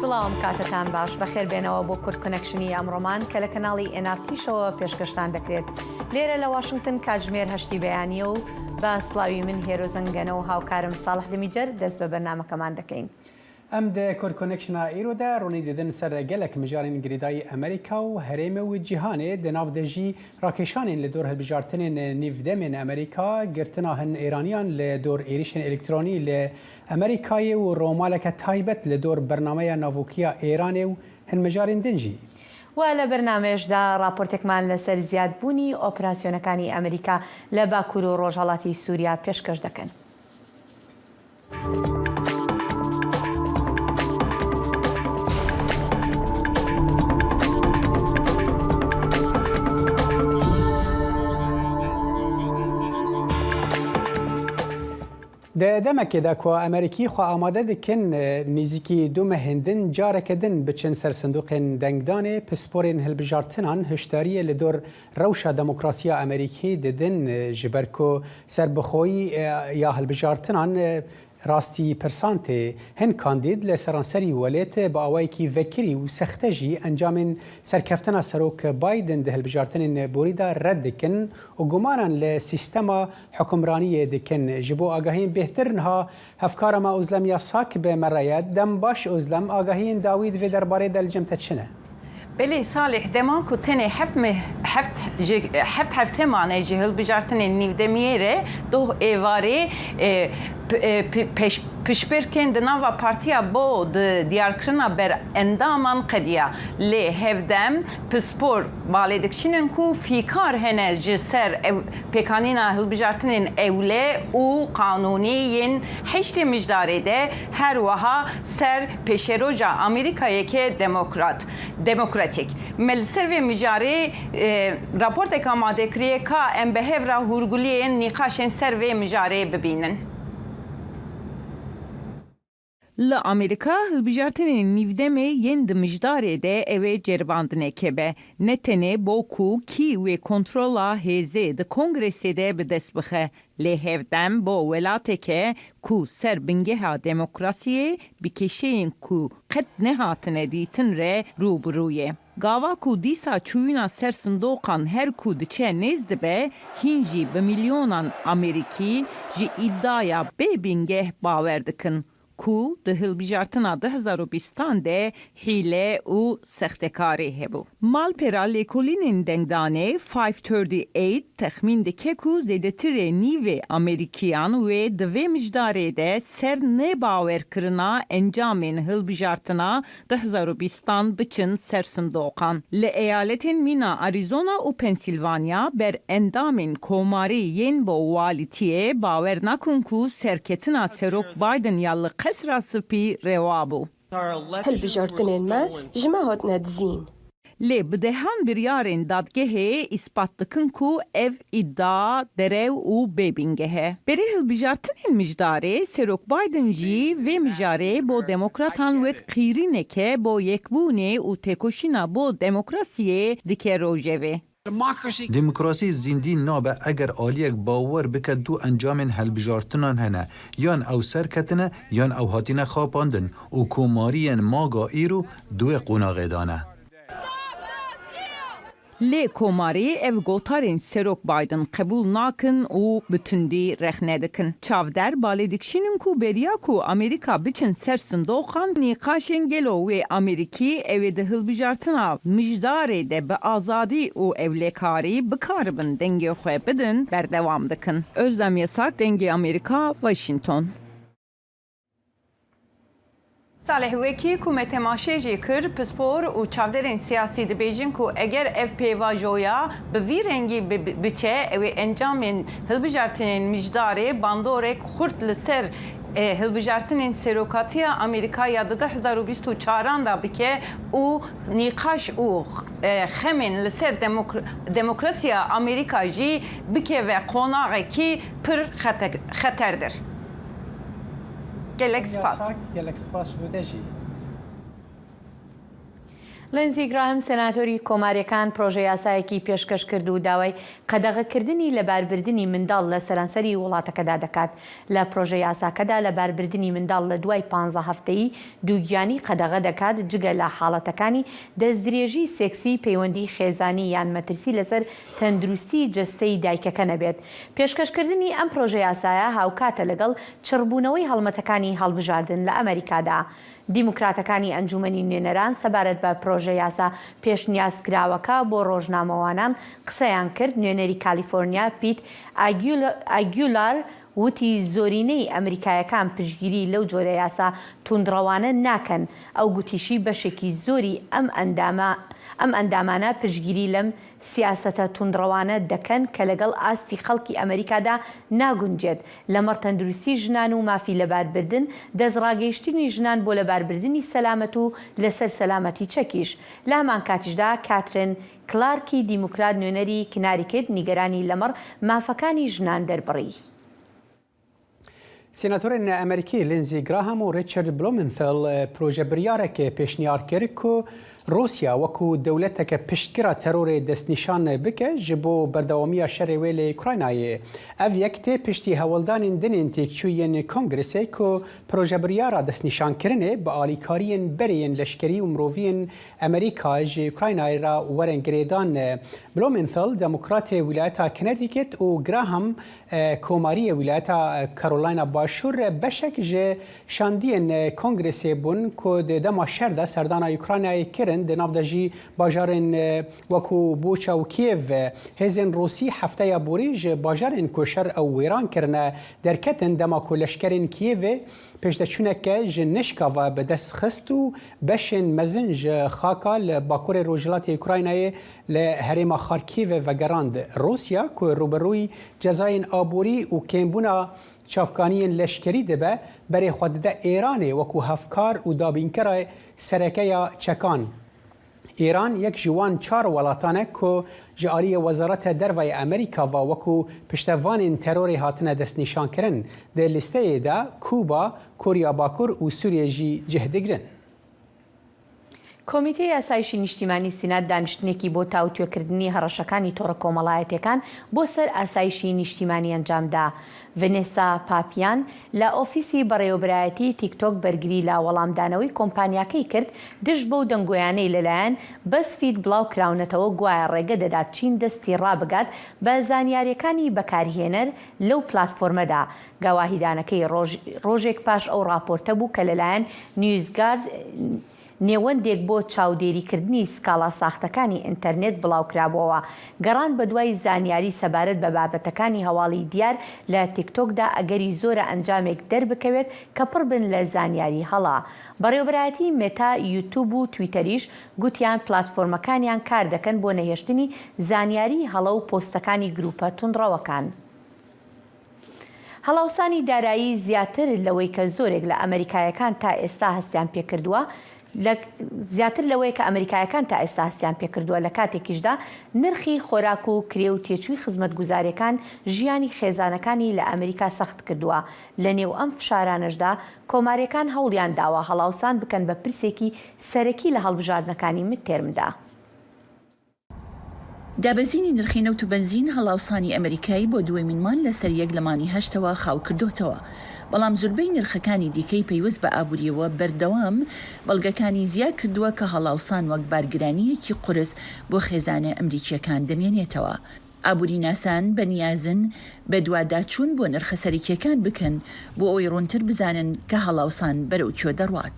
سڵاوم کاتتان باش بەخێر بێنەوە بۆ کورد کۆنەکشنی ئەمڕۆمان کە لە کەناڵی NRTشەوە پێشکەشتان دەکرێت. لێرە لە واشنگتن کاتژمێر 8 بەیانیە و بە سڵاوی من هێرۆزەنگەنە و هاوکارم ساڵح دمیجەر دەست بە بەرنامەکەمان دەکەین. ئەم دە کورد کۆنەکشنا ئیرۆدا ڕوونی دەدەن سەر گەلێک مژارین گریدایی ئەمریکا و هەرێمە و جیهانێ دەناودەژی ڕاکێشانین لە دۆر هەلبژارتنên نێودەمên ئەمریکا گرتنا هەن ئێرانیان لە دۆر عێریشên ئێلکترۆنی لە ئەمریکایە و ڕۆمالێکە تایبەت لە دۆر بەرنامەیە ناڤۆکیە ئێرانێ و هەن مژارین دنجی. و لە بەرنامێشدا راپۆرتێکمان لەسەر زیادبوونی ئۆپراسیۆنەکانی ئەمریکا لە باکوور و ڕۆژهەڵاتی سووریا پێشکەش دەکەن. دەمەکێدا کۆ ئەمریکی خۆ ئامادە دکن نزیکی دومە هێندن جارێکە دن بچن سەر سندوقên دەنگدانێ پسپۆرên هەلبژارتنان هشداریە لە دۆر ڕەوشە دەموکراسیە ئەمریکی ددن ji ber ku serbixۆیی ya هەلبژارتنان راستی پرسانتێ هەن کاندید لە سەرانسەری وەلێت بە ئاوایەکی vekirî و سەختە jî ئەنجامên سەرکەفتنا سەرۆک بایدن di هەلبژارتنên borî de red dikin û gumanan li sîstema hukmraniyê dikin ji bo agahiyên bêhtir niha hevkara me Ozlemiya Sak bi me re ye dem baş Ozlem agahiyên dawî divê derbarê de li cem te çi ne? بله صالح دمان کو تنه هفت هفته مانه جهل بجارتن نیودمیره دو ایواره پشبرکن دناوا پارتیا با دیارکرنا بر اندامان قدیا لی هفدم پسپور بالدکشینن کو فیکار هنه جسر پیکانینا هل بجارتن اوله و قانونیین هشت مجداره ده هر وها سر پیشروجا امریکایی که دموکراتیک ملسر و مجاری راپورت که آماده کریه که ام به هفرا هورگولیین نقاشن سر و مجاری ببینن لأمریکا هلبجارتن نیودمه یند مجداره ده اوه جرباندنه که به نتنه بوکو کی و کنترولا هزه ده کنگرسی ده به دست بخه لهفدم با ولاته که کو سر بنگه ها دموکراسیه بکشین کو قد نهاتنه دیتن ره روبرویه. گاوا کو دیسا چوینا سر صندوقان هر کو دچه نزد به هینجی به میلیونان امریکی جی ادعایا به بنگه باور دکن. کو ده هلبجارتنا 2020 ده حیله و سختکاری هبو. مال پرا لیکولین دنگدانه 538 تخمین دکه کو زیدتر نیو امریکیان و دوی مجداره ده سر نباور کرنا انجامین هلبجارتنا 2020 بچن سر صندوقان. لایالتین مینا آریزونا و پنسیلوانیا بر اندامین کوماری ین با والیتیه باور نکن کو سرکتنا سروک بایدن یالق قصر سپی روابو. هەلبژارتنên me ji me hatine dizîn. Lê bi dehan biryarên dadgehê îspat dikin ku ev îddia derew û bêbînge he. Berê hilbijartinên mijdarê Serok Biden jî vê mijarê bo demokratan wek qîrîneke bo yekbûnê û têkoşîna bo demokrasiyê dike rojevê. دموکراسی زیندی نابه اگر آلیک باور بکد دو انجام هلبجارتنان هنه یان او سرکتنه یان او هاتینه خواباندن و کومارین ماگا ایرو دو قوناغه دانه. لی کوماری ev gotarên Serok Biden qebûl nakin û bütündî rexne dikin. Çavder balê dikişînin ku beriya ku Amerîka biçin ser sindoqan nîqaşên gelo wê Amerîkî evê di hilbijartina mijdarê de bi azadî û evlêkarî bikaribin dengê xwe bidin berdewam dikin. Özlem Yasak, Dengê Amerîka, Washington. صالح وکی کومه تماشه جی کر پسپور و چاودرین سیاسی دبیجن کو اگر اف پیوا جویا به وی رنگی بچه او انجامین هلبجارتنین مجداره باندورک خورد لسر هلبجارتنین سروکاتیا امریکا یاد 2024 دا بکه او نیقاش او خمین لسر دموکراسیا امریکا جی بکه و قوناغی کی پر خطردر. Gelek spas bûte jî. لنزی گراهم سناتۆری کۆماریەکان پرۆژە یاسایەکی پێشکەش کرد و داوای قەدەغەکردنی لەباربردنی منداڵ لە سەرانسەری وڵاتەکەدا دەکات. لە پرۆژە یاساکەدا لەباربردنی منداڵ لە دوای 15 هەفتەیی دووگیانی قەدەغە دەکات جگە لە حاڵەتەکانی دەستدرێژی سێکسی پەیوەندی خێزانی یان مەترسی لەسەر تەندروستی جەستەی دایکەکە نەبێت. پێشکەشکردنی ئەم پرۆژە یاسایە هاوکاتە لەگەڵ چڕبوونەوەی هەڵمەتەکانی هەڵبژاردن لە ئەمریکادا. دیموکراتەکانی ئەنجومەنی نوێنەران سەبارەت بە پرۆژە یاسا پێشنیازکراوەکە بۆ ڕۆژنامەوانان قسەیان کرد. نوێنەری کالیفۆرنیا پیت ئاگیولار وتی زۆرینەی ئەمریکایەکان پشتگیری لەو جۆرە یاسا توندڕەوانە ناکەن. ئەو گوتیشی بەشێکی زۆری ئەم ئەندامانە پشتگیری لەم سیاسەتە توندڕەوانە دەکەن کە لەگەڵ ئاستی خەڵکی ئەمریکادا ناگونجێت. لەمەڕ تەندروستی ژنان و مافی لەباربردن، دەستڕاگەیشتنی ژنان بۆ لەباربردنی سەلامەت و لەسەر سەلامەتی چەکیش. لە هەمان کاتیشدا کاترین کلارکی دیموکرات نوێنەری کناری کرد نیگەرانی لەمەڕ مافەکانی ژنان دەربڕی. سێناتۆرên ئەمریکی لینزی گراهام و ریچارد بلومنتھل پرۆژە بڕیارێکە پێشنیار کرد و رووسیا وەکو دەولەتێکە پشتگیرە تەرۆرێ دەستنیشان بکە ji بۆ بەردەوامیە شەڕێ wê lê Ukraynayê. Ev yek tê piştî hewildanên dinên têkçûyên Kongresê ku projebiriyara destnîşankirinê bi alîkariyên bereyên leşkerî û miroviyên Amerîka ji Ukraynayê ra werin girêdan. Blumenthal demokratê wilayeta Connecticut û Graham komariyê wilayeta Carolina Başûr beşek ji şandiyên Kongresê bûn ku di dema şer de serdana Ukraynayê kirin di nav de jî bajarên wekû Buça û Kiev. Hêzên Rûsî hefteya borî ji bajarên ku şer ew wêran kirine derketin dema ku leşkerên Kievê pêşteçûneke ji nişka ve bi dest xist û beşên mezin ji xaka li bakurê Rojhilatê Ukraynayê li herêma Xarkîvê vegerand. Rûsya ku rûberûyî cezayên aborî û kêmbûna çavkaniyên leşkerî dibe berê xwe dide Îranê wekû hevkar û dabînkera serekeya çekan. İran yek ji wan çar welatan e ku ji aliyê Wezareta Derveyê Amerîka ve wekû piştevanên terorê hatine destnîşankirin. Di lîsteyê de Kuba, Koriya Bakur û Sûriye jî cih digirin. کۆمیتەی یاسایشی نیشتیمانی سینات دانیشتنێکی بۆ تاوتوێکردنی هەڕەشەکانی تۆڕە کۆمەڵایەتەکان بۆ سەر ئاسایشی نیشتیمانی ئەنجامدا. ڤنێسا پاپیان لە ئۆفیسی بەڕێوەبرایەتی تیکتۆک بەرگری لە وەڵامدانەوەی کۆمپانیاکەی کرد دژ بەو دەنگۆیانەی لەلایەن بەزفید بڵاو کراونەتەوە گوایە ڕێگە دەدات چین دەستی ڕابگات بە زانیاریەکانی بەکارهێنەر لەو پلاتفۆرمەدا. گاواهیدانەکەی ڕۆژێک پاش ئەو راپۆرتە بوو کە لەلایەن نیوزگارد نێوەندێک بۆ چاودێریکردنی سکاڵا ساختەکانی ئینتەرنێت بڵاوکرابەوە. گەڕان بە دوای زانیاری سەبارەت بە بابەتەکانی هەواڵی دیار لە تیکتۆکدا ئەگەری زۆرە ئەنجامێک دەربکەوێت کە پڕ بن لە زانیاری هەڵا. بەڕێوەبرایەتی مێتا، یوتیوب و تویتەریش گوتیان پلاتفۆرمەکانیان کار دەکەن بۆ نەهێشتنی زانیاری هەڵە و پۆستەکانی گروپە توندڕەوەکان. هەڵاوسانی دارایی زیاتر لەوەی کە زۆرێک لە ئەمریکایەکان تا ئێستا هەستیان پێکردووە زیاتر لەوەی کە ئەمریکایەکان تا ئێستا هەستیان پێکردووە لە کاتێکیشدا نرخی خۆراک و کرێ و تێچووی خزمەتگوزاریەکان ژیانی خێزانەکانی لە ئەمریکا سەخت کردووە. لە نێو ئەم فشارانەشدا کۆماریەکان هەوڵیان داوە هەڵاوسان بکەن بە پرسێکی سەرەکی لە هەڵبژاردنەکانی مدتێرمدا. دابەزینی نرخی نەوت و بنزین هەڵاوسانی ئەمریکایی بۆ دووەمینمان لەسەر یەک لەمانی هەشتەوە خاو کردوتەوە. بەڵام زۆربەی نرخەکانی دیکەی پەیوەست بە ئابووریەوە بەردەوام بەڵگەکانی زیاد کردووە کە هەڵاوسان وەک بارگرانیەکی قورس بۆ خێزانە ئەمریکیەکان دەمێنێتەوە. ئابووری ناسان بەنیازن بە دوواداچوون بۆ نرخە سەرەکیەکان بکەن بۆ ئەوەی ڕوونتر بزانن کە هەڵاوسان بەرەو کوێ دەڕوات.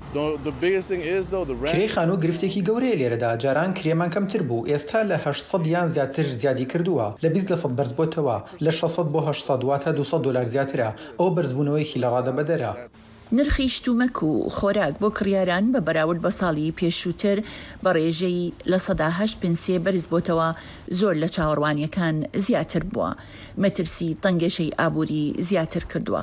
کرێ خانوو گرفتێکی گەورەیە لێرەدا. جاران کرێمان کەمتر بوو، ئێستا لە 800 یان زیاتر زیادی کردووە، لە 20% بەرز بۆتەوە، لە 600 بۆ 800 واتە $200 زیاترە. ئەو بەرزبوونەوەیکی لە ڕادەبەدەرە. نرخی شتومەک و خۆراک بۆ کڕیاران بە بەراورد بە ساڵی پێشووتر بە ڕێژەی لە 108 پنسێ بەرز بۆتەوە، زۆر لە چاوەڕوانیەکان زیاتر بووە. مەترسی تەنگەشەی ئابووری زیاتر کردووە.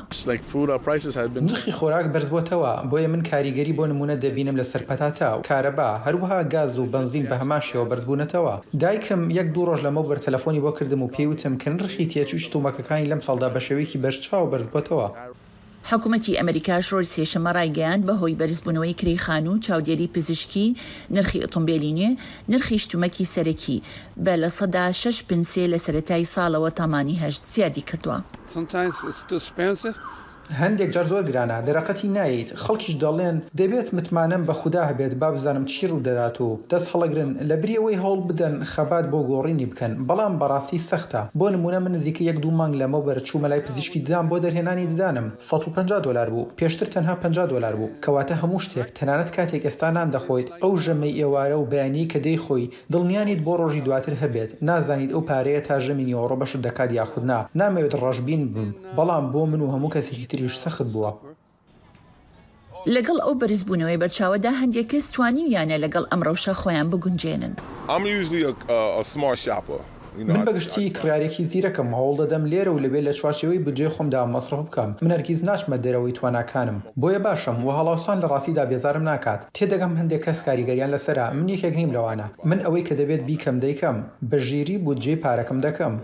نرخی خۆراک بەرز بۆتەوە، بۆیە من کاریگەری بۆ نمونە دەبینم لەسەر پەتاتە و کارەبا، هەروەها گاز و بنزین بە هەمان شێوە بەرز بوونەتەوە. دایکم 1-2 ڕۆژ لەمە بەر تەلەفۆنی بۆ کردم و پێیوتم کە نرخی تێچووی شتومەکەکانی لەم ساڵدا بە شێوەیەکی بەرچاو بەرز بۆتەوە. حکوومەتی ئەمریکاش ڕۆژ سێشەمە ڕایگەیاند بەهۆی بەرزبوونەوەی کرێخان و چاودێری پزیشکی نرخی ئۆتۆمبیلی نوێ نرخی شتومەکی سەرەکی بە لە سەدا 6 پنسێ لە سەرەتای ساڵەوە تامانی 8 زیادی کردووە. هەندێک جار زۆر گرانە دەرەقەتی نایت خەڵکیش دەڵێن دەبێت متمانم بە خوددا هەبێت با بزانم چی ڕوو دەدات و دەست هەڵەگرن لە بریەوەی هەوڵ بدەن خەبات بۆ گۆڕینی بکەن بەڵام بەڕاستی سەختە بۆ نمونە من نزیکە 1-2 مانگ لەمەوبەر چوومە لای پزیشکی ددان بۆ دەرهێنانی ددانم $150 بوو پێشتر تەنها $50 بوو کەواتە هەموو شتێک تەنانەت کاتێک ئێستا نان دەخۆیت ئەو ژەمەی ئێوارە و بەیانی کە دەیخۆی دڵنیانیت بۆ ڕۆژی دواتر هەبێت نازانیت ئەو پارەیە تا ژەمی نیوەڕۆ بەشت دەکات یاخودنا نامەوێت ڕەشبین بم بەڵام بۆ من و هەموو کەسێکی تریش سەخت بووە. لەگەڵ ئەو بەرزبوونەوەی بەرچاوەدا هەندێک کەس توانیویانە لەگەڵ ئەم ڕەوشە خۆیان بگونجێنن. من بەگشتی کڕارێکی زیرەکەم هەوڵ دەدەم لێرە و لەبێت لە چوارچێوەی بجێ خۆمدا مەسرف بکەم من هەرگیز ناچمە دەرەوەی تواناکانم بۆیە باشم و هەڵاوسان لە ڕاستیدا بێزارم ناکات تێدەگەم هەندێک کەس کاریگەریان لەسەرا من یەکێک نیم لەوانە من ئەوەی کە دەبێت بیکەم دەیکەم بە ژیری بودجێ پارەکەم دەکەم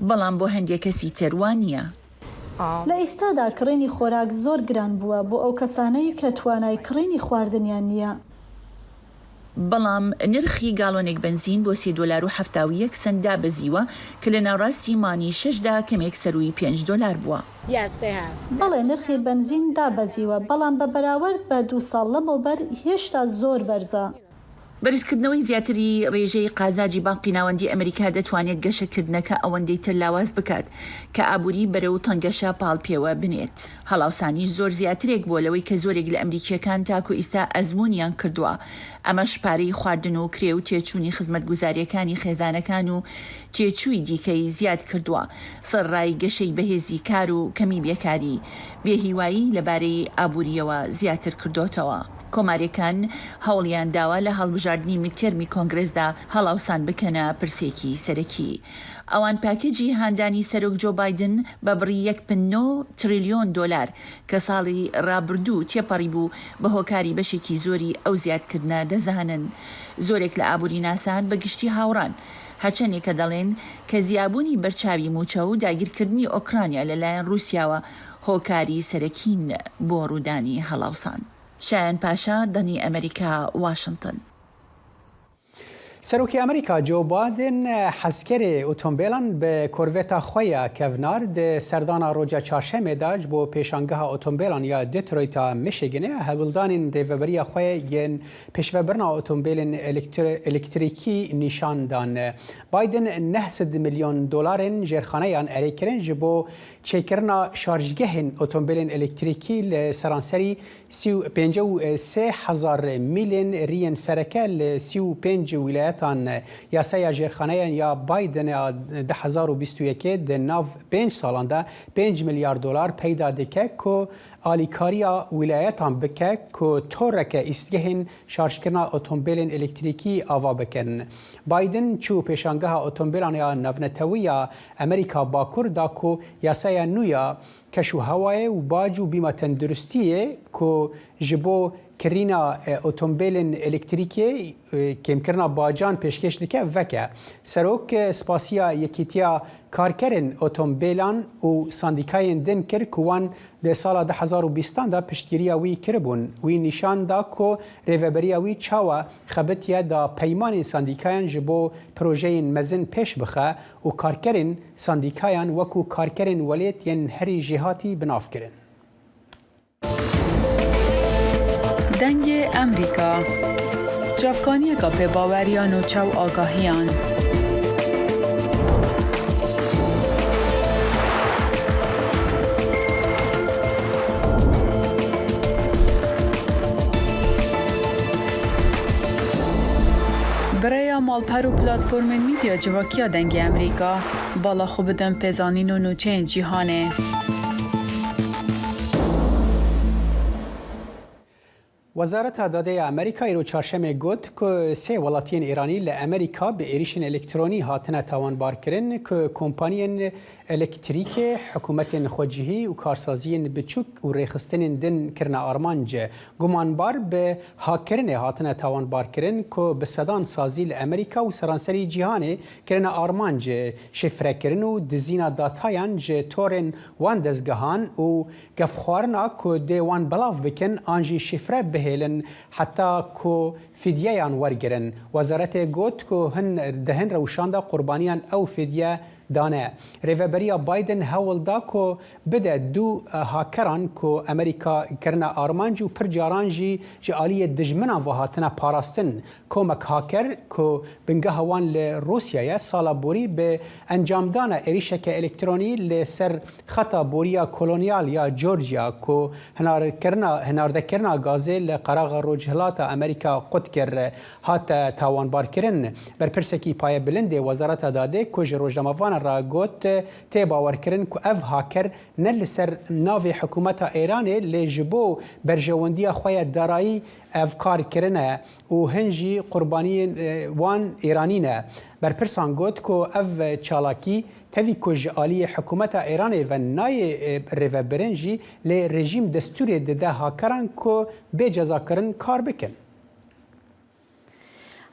بەڵام بۆ هەندێک کەسی تێروانیە. لە ئێستادا کڕینی خۆراک زۆر گران بووە بۆ ئەو کەسانەی کە توانای کڕینی خواردنیان نییە. بەڵام نرخی گاڵۆنێک بنزین بۆ $3.71 دابەزیوە کە لە ناوڕاستی مانی 6دا کەمێک سەروی $5 بووە. بەڵێ نرخی بنزین دابەزیوە بەڵام بە بەراورد بە 2 ساڵ لەمەوبەر هێشتا زۆر بەرزە. بەرزکردنەوەی زیاتری ڕێژەی قازاجی بانقی ناوەندی ئەمریکا دەتوانێت گەشەکردنەکە ئەوەندەی تر لاواز بکات کە ئابووری بەرەو تەنگەشە پاڵپێوە بنێت. هەڵاوسانیش زۆر زیاترێک بۆ لەوەی کە زۆرێک لە ئەمریکیەکان تاکو ئیستا ئەزمونیان کردووە. ئەمەش پارەی خواردن و کرێ و تێچوونی خزمەتگوزاریەکانی خێزانەکان و تێچووی دیکەی زیاد کردووە. سەرڕای گەشەی بەهێزی کار و کەمی بێکاری بێهیوایی لەبارەی ئابووریەوە زیاتر کردوتەوە. کۆماریەکان هەوڵیان داوا لە هەڵبژاردننی میتێرمی کۆنگرسدا هەڵاوسان بکەنە پرسێکی سەرەکی. ئەوان پاکێجی هاندانی سەرۆک جۆ بایدن بە بڕی $1.9 تریلیۆن کە ساڵی ڕابردوو تێپەڕی بوو بە هۆکاری بەشێکی زۆری ئەو زیادکردنە دەزانن. زۆرێک لە ئابووری ناسان بە گشتی هاوڕان هەرچەندێک کە دەڵێن کە زیابوونی بەرچاوی موچە و داگیرکردنی ئۆکرانیا لەلایەن رووسیاوە هۆکاری سەرەکین بۆ ڕوودانی هەڵاوسان. شایان پاشا دەنی ئەمریکا واشنگتن. سەرۆکی ئەمریکا جۆ بایدن حەزکەرێ ئۆتۆمبیلان بە کۆرڤێتا خۆیە کەڤنار دە سەردانا ڕۆژە چارشەمێداج بۆ پێشانگەها ئۆتۆمبیلان یا دێترۆیتا میشیگنێ هەوڵدانین ڕێڤەبەریە خۆیە یەن پێشڤەبرنا ئۆتۆمبیلên ئەلکتریکی نیشاندان. بایدن $900 ملیۆن ژێرخانەیان ئەرێکردن ji بۆ çêkirina şarjgehên ئۆتۆمبیلên ئەلکتریکی لە سەرانسەری 53,000 میلên riyên sereke li 35 ویلایەتان یاسaya jêrxaneyan ya Biden 2021 di nav 5 salan de $5 milyar peyda dike ku alîkariya wîlayetan bike ku toreke îstgehên şarjkirina ئۆتۆمبیلên ئەلکتریکی ava bikin. Biden çû pêşangeha ئۆتۆمبیlan ya navnetewî ya Amerîka Bakur da ku yasaya nû ya keş û hewayê û bac û bîma tenduristiyê ku ji bo kirîna ئۆتۆمبیلên ئەلکتریکê kêmkirina bacan pêşkêş dike veke. Serok spasiya Yekîtiya Karkerên Otomobîlan û Sandîkayên din kir ku wan di sala 2020 da piştgiriya wî kiribûn. Wî nîşan da ku rêveberiya wî çawa xebitiye da peymanên sandîkayan ji bo projeyên mezin pêş bixe û karkerên sandîkayan wekû karkerên welêt yên herî jêhatî binav kirin. دنگ امریکا جافکانی کا په باوریان و چاو آگاهیان برای مالپر و پلاتفورم میدیا جواکیا دنگ امریکا بالا خوبدن پزانین و نوچین جیهانه وزارت داده امریکا ایرو چهارشنبه گفت که سه ولاتین ایرانی ل امریکا به ایریشن الکترونی هاتنه توانبار کردن که کمپانیین الکتریک حکومت خودجهی و کارسازی بچوک و ریخستن دن کرن آرمانج گمانبار به هاکرن هاتنه توانبار کردن که به صدان سازی ل امریکا و سرانسری جهان کرن آرمانج شفره کردن و دزینا داتایان ج تورن وان دزگهان و گفخوارنا که دیوان بلاف بکن آنجی شفره بهلن حتی که فدیه‌یان ورگرن. وزارت گوت که هن دهن روشانده قربانیان او فدیه دانه. ریوبریا بایدن هول دا که بده دو هاکران که امریکا کرنا آرمانج و پرجارانجی جالی دجمنان و هاتنا پاراستن کمک هاکر که بنگه هوان لروسیای سالا بوری به انجام دانه ایریشک الکترونی لسر خطا بوریا کولونیال یا جورجیا که هنارده کرنا گازه لقراغ روجهلات امریکا قد کر هات تاوانبار کرن. برپرسکی پای بلند وزارت داده که جروجنموان را گوت تی باور کرن که اف هاکر نل سر ناوی حکومت ایران لجبو برجواندی خوی دارایی افکار کرنه و هنجی قربانی وان ایرانینه. برپرسان گوت که اف چالاکی تفی کج آلی حکومت ایران و نای ریو برنجی لی رژیم دستوری ده هاکران که به جزا کرن کار بکن.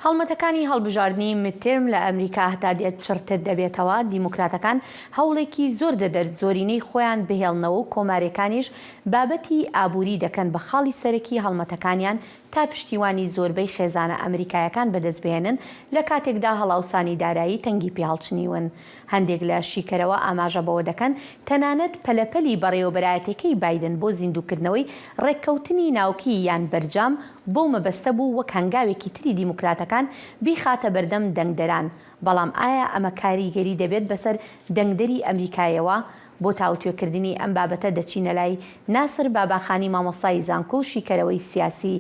هەڵمەتەکانی هەڵبژاردننی مترم لە ئەمریکا هەتادێت چرتت دەبێتەوە دیموکراتەکان هەوڵێکی زۆر دەدەر زۆرینەی خۆیان بهێڵنەوە و کۆمارەکانیش بابەتی ئابووری دەکەن بە خاڵی سەرەکی هەڵمەتەکانیان تا پشتیوانی زۆربەی خێزانە ئەمریکایەکان بەدەستبێنن لە کاتێکدا هەڵاوسانی دارایی تەنگی پێهەڵچنیون. هەندێک لە شیکەرەوە ئاماژە بەوە دەکەن تەنانەت پەلەپەلی بەڕێوەبەرایەتەکەی بایدن بۆ زیندووکردنەوەی ڕێککەوتنی ناوکی یان بەرجام بۆ مەبەستە بوو وەک هەنگاوێکی تری دیموکراتەکان بیخاتە بەردەم دەنگدەران. بەڵام ئایا ئەمە کاریگەری دەبێت بەسەر دەنگدەری ئەمریکایەوە؟ بۆ تاوتوێکردنی ئەم بابەتە دەچینە لای ناسر باباخانی مامۆستای زانکۆ و شیکەرەوەی سیاسی.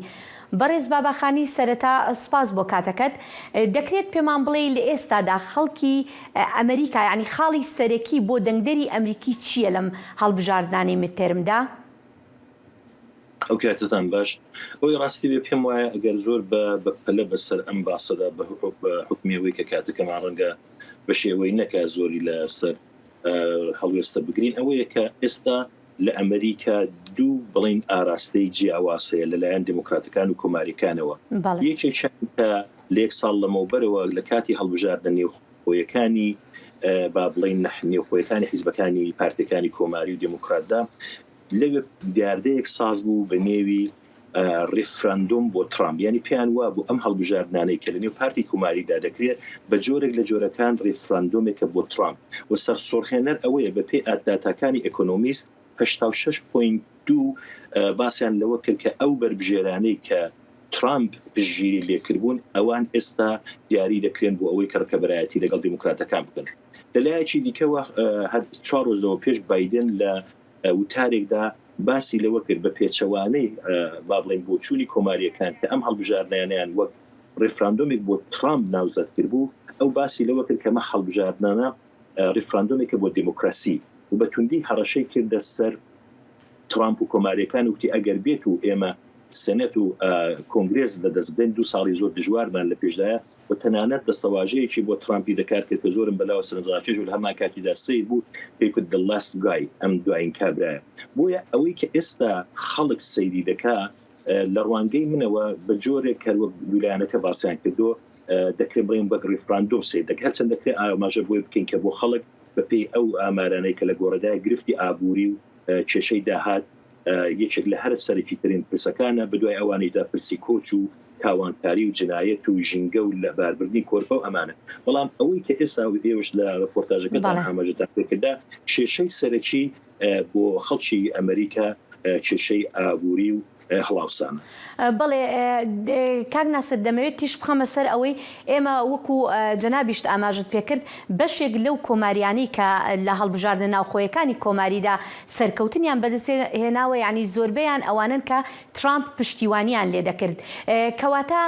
بەڕێز باباخانی سەرەتا سپاس بۆ کاتەکەت. دەکرێت پێمان بڵێ لە ئێستادا خەڵکی ئەمریکا یعنی خاڵی سەرەکی بۆ دەنگدەری ئەمریکی چییە لەم هەڵبژاردنانی مترمدا؟ ئەو کاتتان باش ئەوی ڕاستی بێ پێم وایە ئەگەر زۆر بەپەلە بەسەر ئەم باسەدا بە حکومیەوەی کە کاتەکەمان ڕەنگە بە شێوەی نەکا زۆری لەسەر هەڵوێستە بگرین ئەوەیە کە ئێستا لە ئەمریکا دوو بڵین ئاراستەی جیاواسەیە لەلایەن دموکراتەکان و کۆماریەکانەوە. یەکێک کە لە یەک ساڵ لەمەوبەرەوە لە کاتی هەڵبژاردنە نێوخۆیەکانی با بڵین نێوخۆیەکانی حیزبەکانی پارتەکانی کۆماری و دموکراتدا لەوێ دیاردەیەک ساز بوو بە نێوی ریفراندۆم بۆ ترامپ، یعنی پێیان وا بوو ئەم هەڵبژاردنانەی کە لە نێو پارتی کوماریدا دەکرێت بە جۆرێک لە جۆرەکان ریفراندۆمێکە بۆ ترامپ و سەرسۆڕهێنەر ئەوەیە بە پێی ئاداتاکانی ئەکۆنۆمیست 86.2 باسییان لەوە کرد کە ئەو بربژێرانەی کە ترامپ پشتگیری لێکردبوون ئەوان ئێستا دیاری دەکرێن بۆ ئەوەی کە ڕکەبەرایەتی لەگەڵ دیموکراتەکان بکەن. لەلایەکی دیکەوە 4 ڕۆژەوە پێش بایدن لە وتارێکدا باسی لەوە کرد بە پێچەوانەی با بڵێن بۆچوونی کۆماریەکان کە ئەم هەڵبژاردنیان وەک ریفراندۆمێک بۆ ترامپ ناوزەت کرد بوو ئەو باسی لەوە کرد کە مە هەڵبژاردنانە ریفراندۆمێکە بۆ دیموکراسی و بە توندی هەڕەشەی کردە سەر ترامپ و کۆماریەکان وتی ئەگەر بێت و ئێمە سەنەت و کۆنگرێز لە دەستبێن 2 ساڵی زۆر دژوارمان لە پێشدایە و تەنانەت دەستەواژەیەکی بۆ ترامپی دەکات کرد کە زۆرم بەلاوە سەرنجڕاکێش و لە هەمان کاتیدا سەیر بوو پێی کرد the last guy ئەم دوایین کابرایە. بۆیە ئەوەی کە ئێستا خەڵک سەیری دەکا لە ڕوانگەی منەوە بە جۆرێک کە ویلایەنەکە باسییان کردو دەکرێت بڵێن بە ریفراندۆم سەیر دەکات هەرچەند دەکرێت ئاماژە بۆی بکەین کە بۆ خەڵک بەپێی ئەو ئامارانەی کە لە گۆڕەدای گرفتی ئابووری و کێشەی داهات یەکێک لە هەر سەرەکی ترین پرسەکانە بەدوای ئەوانەیدا پرسی کۆچ و تاوانکاری و جنایەت و ژینگە و لە باربردنی کۆرپە و ئەمانە. بەڵام ئەوەی کە ئێستا ئێوەش لە ڕپۆرتاژەکەتان ئاماژەتان پێکردا کێشەی سەرەکی بۆ خەڵکی ئەمریکا کێشەی ئابووری و هەڵاوسانە. بەڵێ کاک ناسر دەمەوێت تیش بخەمە سەر ئەوەی ئێمە وەکو جەنابیشت ئاماژت پێکرد بەشێک لەو کۆماریانی کە لە هەڵبژاردنە ناوخۆیەکانی کۆماریدا سەرکەوتنیان بەدەست هێناوە یعنی زۆربەیان ئەوانن کە ترامپ پشتیوانیان لێ دەکرد. کەواتە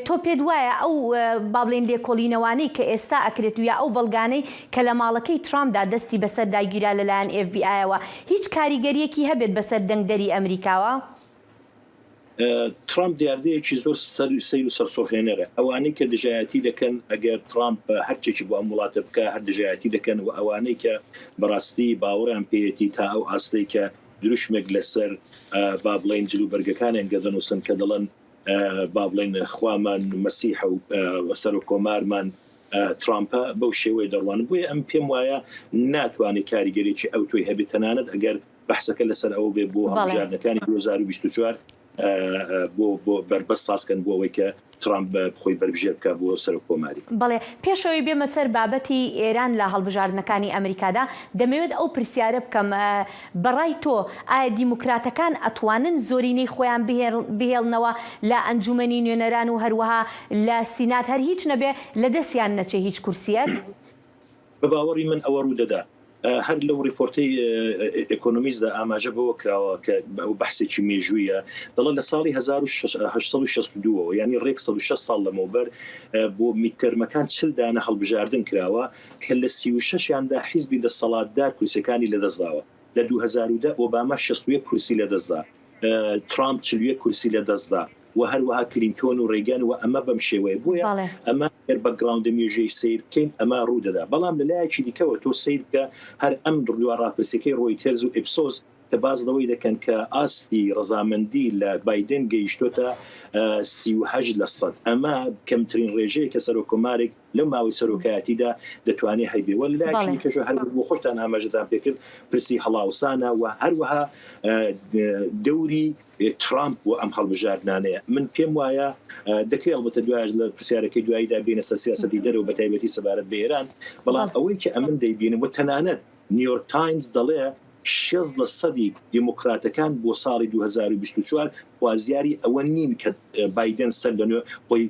تۆ پێت وایە ئەو با بڵێن لێکۆڵینەوانەی کە ئێستا ئەکرێت ویا ئەو بەڵگانەی کە لە ماڵەکەی ترامپدا دەستی بەسەر داگیرا لەلایەن FBI ەوە هیچ کاریگەریەکی هەبێت بەسەر دەنگدەری ئەمریکاوە؟ ترامپ دیاردەیەکی زۆر سەیر و سەرسۆخێنەرە ئەوانەی کە دژایەتی دەکەن ئەگەر ترامپ هەرچێکی بۆ ئەم وڵاتە بکە هەر دژایەتی دەکەن و ئەوانەی کە بەڕاستی باوەڕیان پێیەتی تا ئەو ئاستەی کە دروشمێک لەسەر با بڵێن جلوبەرگەکانیان گەدەنووسن کە دەڵێن با بڵێن خوامان مەسیحە و سەر و کۆمارمان ترامپە بەو شێوەیە دەڕوان بووە ئەم پێم وایە ناتوانێت کاریگەرێکی ئەو توی هەبێت تەنانەت ئەگەر بەحسەکە لەسەر ئەوە بێ بۆ هەڵبژاردنەکانی 2024 بۆ بربەست سازکەن بۆ ئەوەی کە ترامپ بخۆی بەربژێر بکە بۆ سەر کۆماری. بەڵێ پێشەوەی بێمە سەر بابەتی ئێران لە هەڵبژاردنەکانی ئەمریکادا دەمەوێت ئەو پرسیارە بکەم بەڕای تۆ ئایا دیموکراتەکان ئەتوانن زۆرینەی خۆیان بهێڵنەوە لە ئەنجومەنی نوێنەران و هەروەها لە سینات هەر هیچ نەبێ لە دەستیان نەچێ هیچ کورسیەک؟ بە باوەڕی من ئەوە ڕوو دەدا. هەر لەو ریپۆرتەی ئێکۆنۆمیزدا ئاماژە بەوە کراوە کە ئەو بەحسێکی مێژوویە دەڵێن لە ساڵی 1862 ینی ڕێک 6 ساڵ لەمەوبەر بۆ میتەرمەکان 40 دانە هەڵبژاردن کراوە کە لە 36یاندا حیزبی دەسەڵاتدار کورسەکانی لەدەستداوە. لە 2010 ئۆباما 61 کورسی لەدەستدا، ترامپ 41 کورسی لەدەستدا و هەروەها کلینتۆن و ڕێگان و ئەمە بەم شێوەیە بووە ئەمە بەگراوندە مێژەی سیر بکەین ئەمە ڕوو دەدا. بەڵام لەلایەکی دیکەوە تۆ سیر بکە هەر ئەم دڕوا ڕاپرسیەکەی ڕۆیتەرز و ئیپسۆس کە بازەوەی دەکەن کە ئاستی ڕەزامەندی لە بایدن گەیشتۆتە 38%. ئەمە کەمترین ڕێژەیە کە سەرۆکۆمارێک لەو ماوەی سەرۆکایەتیدا دەتوانێت هەیبێ. لەلایەکی کەژە هەر بۆ خۆشتان ئاماژەدان پێکرد پرسی هەڵاوسانە و هەروەها دەوری ترامپ و ئەم هەڵبژاردنانەیە. من پێم وایە دەکرێت ئەڵبەتە دوای لە پرسیارەکەی دواییدا بینە سەر سیاسەتی دەرەوە بە تایبەتی سەبارەت بە ئێران، بەڵام ئەوەی کە ئەمن دەیبینم و تەنانەت نیویۆرک تایمز دەڵێ 60% دیموکراتەکان بۆ ساڵی 2024 خوازیاری ئەوە نین کە بایدن سەر لەنوێ خۆی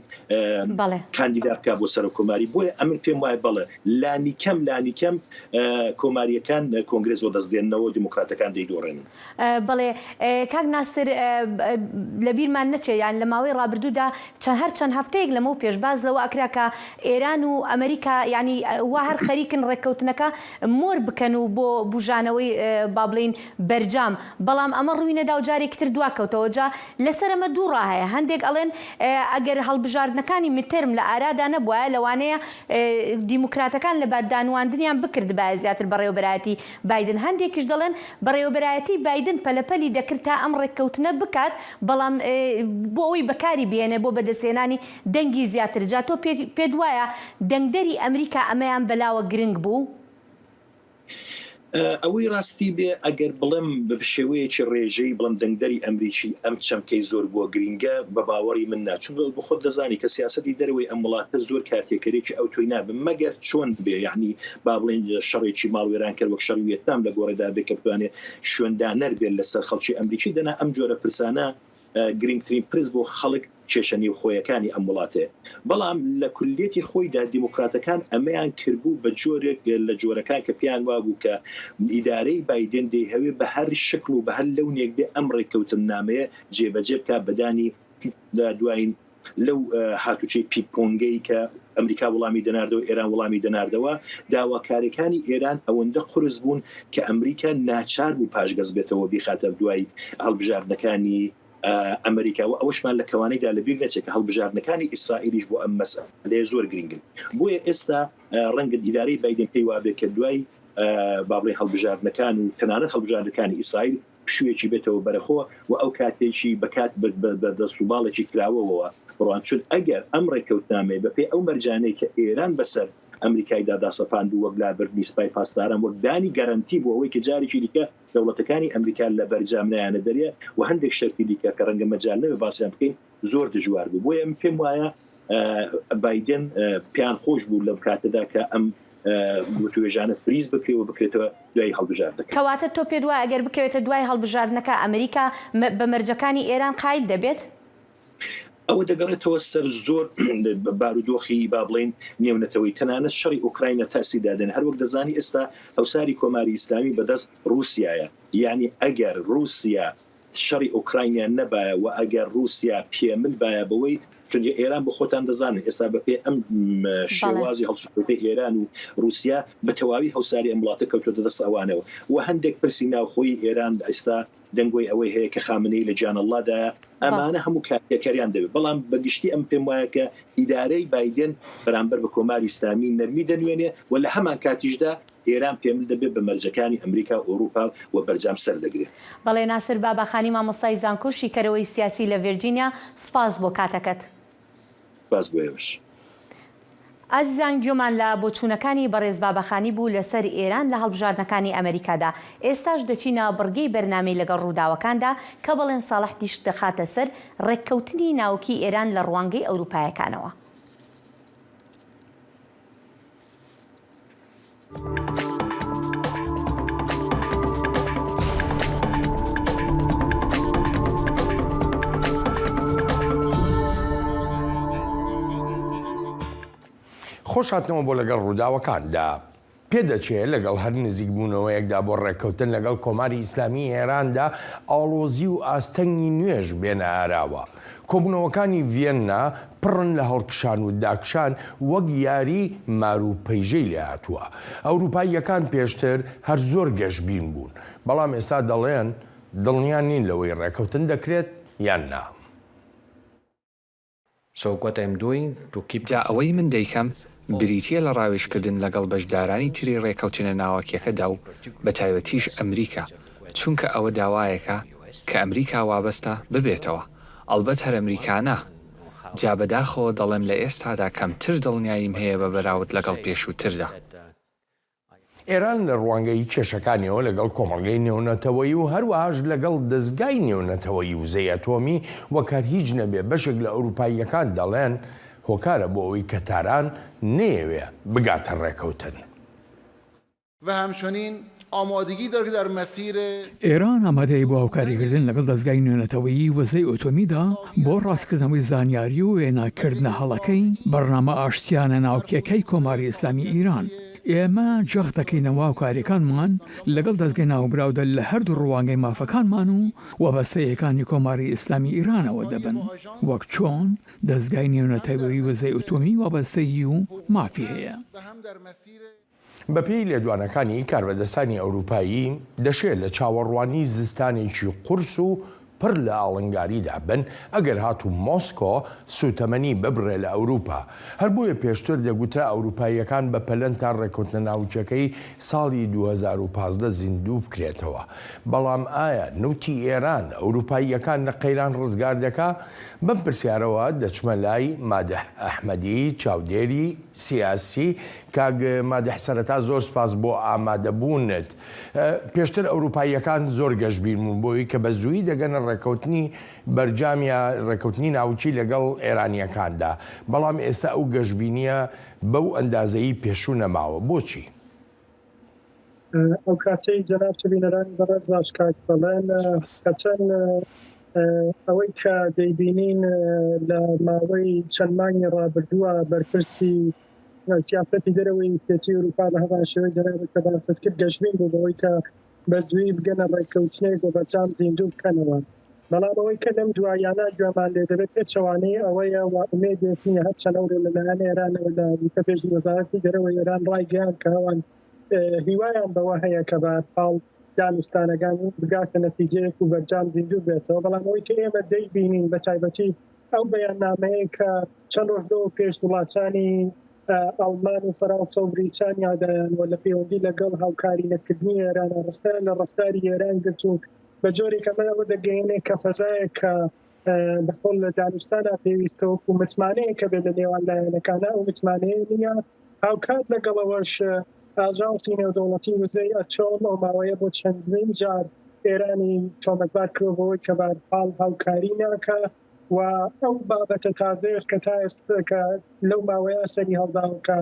کاندیدا بکە بۆ سەرۆکۆماری. بۆیە ئەمن پێم وایە بەڵێ لانیکەم کۆماریەکان کۆنگرێز و دەستێنەوە دیموکراتەکان دەیدۆڕێنن. بەڵێ کاک ناسر لەبیرمان نەچێ یان لە ماوەی ڕابردوودا چەند هەفتەیەک لەمەوە پێش باز لەوە ئەکرا کە ئێران و ئەمریکا ینی وا هەر خەریکن ڕێککەوتنەکە مۆر بکەن و بۆ بژانەوەی با بڵین بەرجام، بەڵام ئەمە ڕووی نەدا و جارێکی تر دواکەوتەوە. جا لەسەر ئەمە دوو ڕاهەیە، هەندێک ئەڵێن ئەگەر هەڵبژاردنەکانی مترم لە ئارادا نەبووە لەوانەیە دیموکراتەکان لە بەردانواندنیان بکرد بە زیاتر بەڕێوەبەرایەتی بایدن، هەندێکیش دەڵێن بەڕێوەبەرایەتی بایدن پەلەپەلی دەکرد تا ئەم ڕێککەوتنە بکات، بەڵام بۆ ئەوی بەکاری بێنێ بۆ بەدەستێنانی دەنگی زیاتر. جا تۆ پێ وایە دەنگدەری ئەمریکا ئەمەیان بەلاوە گرنگ بوو؟ ئەوەی ڕاستی بێ ئەگەر بڵم بە شێوەیەکی ڕێژەی بڵم دەنگدەری ئەمریکی ئەم چەمکەی زۆر بۆ گرینگە بە باوەڕی من ناچون بە خۆت دەزانی کە سیاسەتی دەروی ئەم وڵاتە زۆر کارتێکەرێکی ئەو توی نابن مەگەر چۆن بێ، یعنی با بڵێن شەڕێکی ماڵوێران کرد وەک شەڕی وێتنام لە گۆڕێدا بێ کە بتوانێت شوێندانەر بێت لەسەر خەڵکی ئەمریکی دەنا ئەم جۆرە پرسانە گرنگترین پرس بۆ خەڵک کێشەنی و خۆیەکانی ئەم وڵاتەیە. بەڵام لە کولیەتی خۆیدا دیموکراتەکان ئەمەیان کردبوو بە جۆرێک لە جۆرەکان کە پیان وابوو کە ئیدارەی بایدن دەیهەوێ بە هەر شکل و بە هەر لەونێک بێ ئەم ڕێککەوتن نامەیە جێبەجێ بکە بەدانی دوایین لەو هاتوچەی پیپۆنگەی کە ئەمریکا وڵامی دەناردەوە ئێران وڵامی دەناردەوە. داواکاریەکانی ئێران ئەوەندە قورس بوون کە ئەمریکا ناچار بوو پاشگەز بێتەوە بیخاتە دوای هەڵبژاردنەکانی ئەمریکا و ئەوشمان لە کەوانەیدا لەبیر نەچێت کە هەڵبژاردنەکانی ئیسرائیلیش بۆ ئەم مەسئلەیە زۆر گرنگن. بۆیە ئێستا ڕەنگە ئیدارەی بایدن پێی وابێت کە دوای بابڵێ هەڵبژاردنەکان و تەنانەت هەڵبژاردنەکانی ئیسرائیل پشوویەکی بێتەوە بەرەخۆ و ئەو کاتێکی بەکات بە دەسوباڵێکی کراوەوە بڕوان چون ئەگەر ئەم ڕێککەوتنامەیە بەپێی ئەو مەرجانەی کە ئێران بەسەر ئەمریکای داداسەپاند و وەک لابردنی سپای پاسداران وەک دانی گەرانتی بۆ ئەوەی کە جارێکی دیکە دەوڵەتەکانی ئەمریکا لە بەرجام نەیانە دەرێ و هەندێک شەرتی دیکە کە ڕەنگە مەجال نەوێ باسییان بکەین زۆر دژوار بوو. بۆیە ئەم پێم وایە بایدن پیان خۆش بوو لەم کاتەدا کە ئەم توێژانە فریز بکرێت و بکرێتەوە دوای هەڵبژاردنەکە. کەواتە تۆ پێ وایە ئەگەر بکەوێتە دوای هەڵبژاردنەکە ئەمریکا بە مەرجەکانی ئێران قایل دەبێت؟ ئەوە دەگەڕێتەوە سەر زۆر بارودۆخی با بڵێن نێونەتەوەی تەنانەت شەڕی ئوکراینە تاسی دادن. هەروەک دەزانی ئێستا هەوساری کۆماری ئیسلامی بەدەست رووسایە، یعنی ئەگەر رووسیا شەڕی ئوکراینیان نەبایە و ئەگەر رووسیا پێمن بایە بەوەی چونکە ئێران بە خۆتان دەزانن ئێستا بەپێ ئەم شێوازی هەڵسوکەوتەی ئێران و رووسیا بە تەواوی هەوساری ئەم وڵاتە کەوتۆتە دەست ئەوانەوە و هەندێک پرسی ناوخۆی ئێران ئێستا دەنگۆی ئەوەی هەیە کە خامنەی لە جانەڵڵادا ئەمانە هەموو کاریان دەبێت بەڵام بەگشتی ئەم پێم وایە کە ئیدارەی بایدن بەرامبەر بە کۆماری ئیسلامی نەرمی دەنوێنێ و لە هەمان کاتیشدا ئێران پێم دەبێت بە مەرجەکانی ئەمریکا و ئەوروپا و بەرجام سەر دەگرێت. بەڵێ ناسر بابەخانی مامۆستای زانکۆ شیکەرەوەی سیاسی لە ڤیرجینیا سپاس بۆ کاتەکەت. سپاس بۆ ئێوەش. ئازیزان گوێمان لە بۆچوونەکانی بەڕێز بابەخانی بوو لەسەر ئێران لە هەڵبژاردنەکانی ئەمریکادا. ئێستاش دەچینە بڕگەی بەرنامەی لەگەڵ ڕووداوەکاندا کە بەڵێن ساڵح دیش دەخاتە سەر ڕێککەوتنی ناوکی ئێران لە ڕوانگەی ئەوروپایەکانەوە. خۆشهاتنەوە بۆ لەگەڵ ڕووداوەکاندا پێدەچێت لەگەڵ هەر نزیکبوونەوەیەکدا بۆ ڕێککەوتن لەگەڵ کۆماری ئیسلامی ئێراندا ئاڵۆزی و ئاستەنگی نوێژ بێنە ئاراوە. کۆبوونەوەکانی ڤێننا پڕن لە هەڵکشان و داکشان وەک یاری ماروپەیژەی لێ هاتووە. ئەوروپاییەکان پێشتر هەر زۆر گەشتبین بوون، بەڵام ئێستا دەڵێن دڵنیان نین لەوەی ڕێککەوتن دەکرێت یان نا. جا ئەوەی من دەیکەم بریتیە لە ڕاوێژکردن لەگەڵ بەشدارانی تری ڕێکەوتنە ناوەکیەکەدا و بە تایبەتیش ئەمریکا، چونکە ئەوە داوایەکە کە ئەمریکا وابەستە ببێتەوە. ئەڵبەت هەر ئەمریکانە. جا بەداخەوە دەڵێم لە ئێستادا کەمتر دڵنیاییم هەیە بە بەراورد لەگەڵ پێشووتردا. ئێران لە ڕوانگەی کێشەکانیەوە لەگەڵ کۆمەڵگەی نێونەتەوەی و هەروەهاش لەگەڵ دەستگای نێونەتەوەی وزەی ئەتۆمی وەکار هیچ نەبێ بەشێک لە ئەوروپاییەکان دەڵێن هۆکارە بۆ ئەوەی کە تاران نەیەوێ بگاتە ڕێکەوتن. و همچنین آمادگی داره که در مسیر ایران ئامادەی بۆ هاوکاریکردن لەگەڵ دەستگای نوێنەتەوەیی وزەی ئۆتۆمیدا بۆ ڕاستکردنەوەی زانیاری و وێناکردنە هەڵەکەی بەرنامە ئاشتیانە ناوکیەکەی کۆماری ئیسلامی ئیران. ئێمە جەخ دەکەینەوە هاوکاریەکانمان لەگەڵ دەستگای ناوبراودە لە هەردوو ڕوانگەی مافەکانمان و وەبەستەیەکانی کۆماری ئیسلامی ئیرانەوە دەبن، وەک چۆن دەستگای نێونەتەوەیی وزەی ئۆتۆمی وەبەستەیی و مافی هەیە. بەپێی لێدوانەکانی کاربەدەستانی ئەوروپایی دەشێت لە چاوەڕوانی زستانێکی قورس و پڕ لە ئاڵنگاریدا بن ئەگەر هاتوو مۆسکۆ سوتەمەنی ببڕێ لە ئەوروپا. هەر بۆیە پێشتر دەگوترا ئەوروپاییەکان بە پەلەن تا ڕێککەوتنە ناوچەکەی ساڵی 2015 زیندوو بکرێتەوە. بەڵام ئایا نوتی ئێران ئەوروپاییەکان لە قەیران ڕزگار دەکا؟ بەم پرسیارەوە دەچمە لای مادح ئەحمەدی چاودێری سیاسی. کاگ مادح سەرەتا زۆر سپاس بۆ ئامادەبوونت. پێشتر ئەوروپاییەکان زۆر گەشتبین بوون بۆی کە بە زوویی دەگەنە ڕێکەوتنی بەرجامیا ڕێکەوتنی ناوچی لەگەڵ ئێرانیەکاندا، بەڵام ئێستا ئەو گەشتبینیە بەو ئەندازەیی پێشوو نەماوە. بۆچی؟ ئەو کاتەی جەناب چبینەرانی بەڕێز باش کات بەڵێن کەچەند ئەوەی کە دەیبینین لە ماوەی چەند مانگی ڕابردووە بەرپرسی سیاسەتی دەرەوەی پێچی ئەوروپا لە هەمان شێوەی جەنابەت کە باست کرد گەشتبین بوو بەوەی کە بە زووی بگەنە ڕێککەوتنێک بۆ بەرجام زیندوو بکەنەوە. بەڵام ئەوەی کە لەم دوایانە گوێمان لێ دەبێت پێچەوانەی ئەوەیە ئومێدێتنی هەر چەنەوڕێ لەلایەن ئێرانەوە لە پێشی وەزارەتی دەرەوەی ئێران ڕایگەیان کە ئەوان هیوایان بەوە هەیە کە بەهەرحاڵ دانوستانەکان بگاتە نەتیجەیەک و بەرجام زیندوو بێتەوە. بەڵام ئەوەی کە ئێمە دەیبینین بە تایبەتی ئەو بەیاننامەیە کە چەند ڕۆژەوە پێش وڵاتانی ئەڵمان و فەرانسە و بریتانیادایانوە لە پەیوەندی لەگەڵ هاوکاری نەکردنی ئێرانە ڕستان لە ڕفتاری ئێران گرت و بە جۆرێک ئەمەوە دەگەیەنێ کە فەزایە کە بەخۆڵ لە دانوستانە پێویستەوە و متمانەیە کە بێت لە نێوان لایەنەکانە و متمانەیە نییە هاوکات لەگەڵەوەش ئاژانسی نێودەوڵەتی وزەی ئەتۆم ئەو ماوەیە بۆ چەندین جار ئێرانی تۆمەتبار کردەوەی کە بەهەرحاڵ هاوکاری ناکە و ئەو بابەتە تازەیەش کە تا ئێستا کە لەو ماوەیە سەری هەڵداوە کە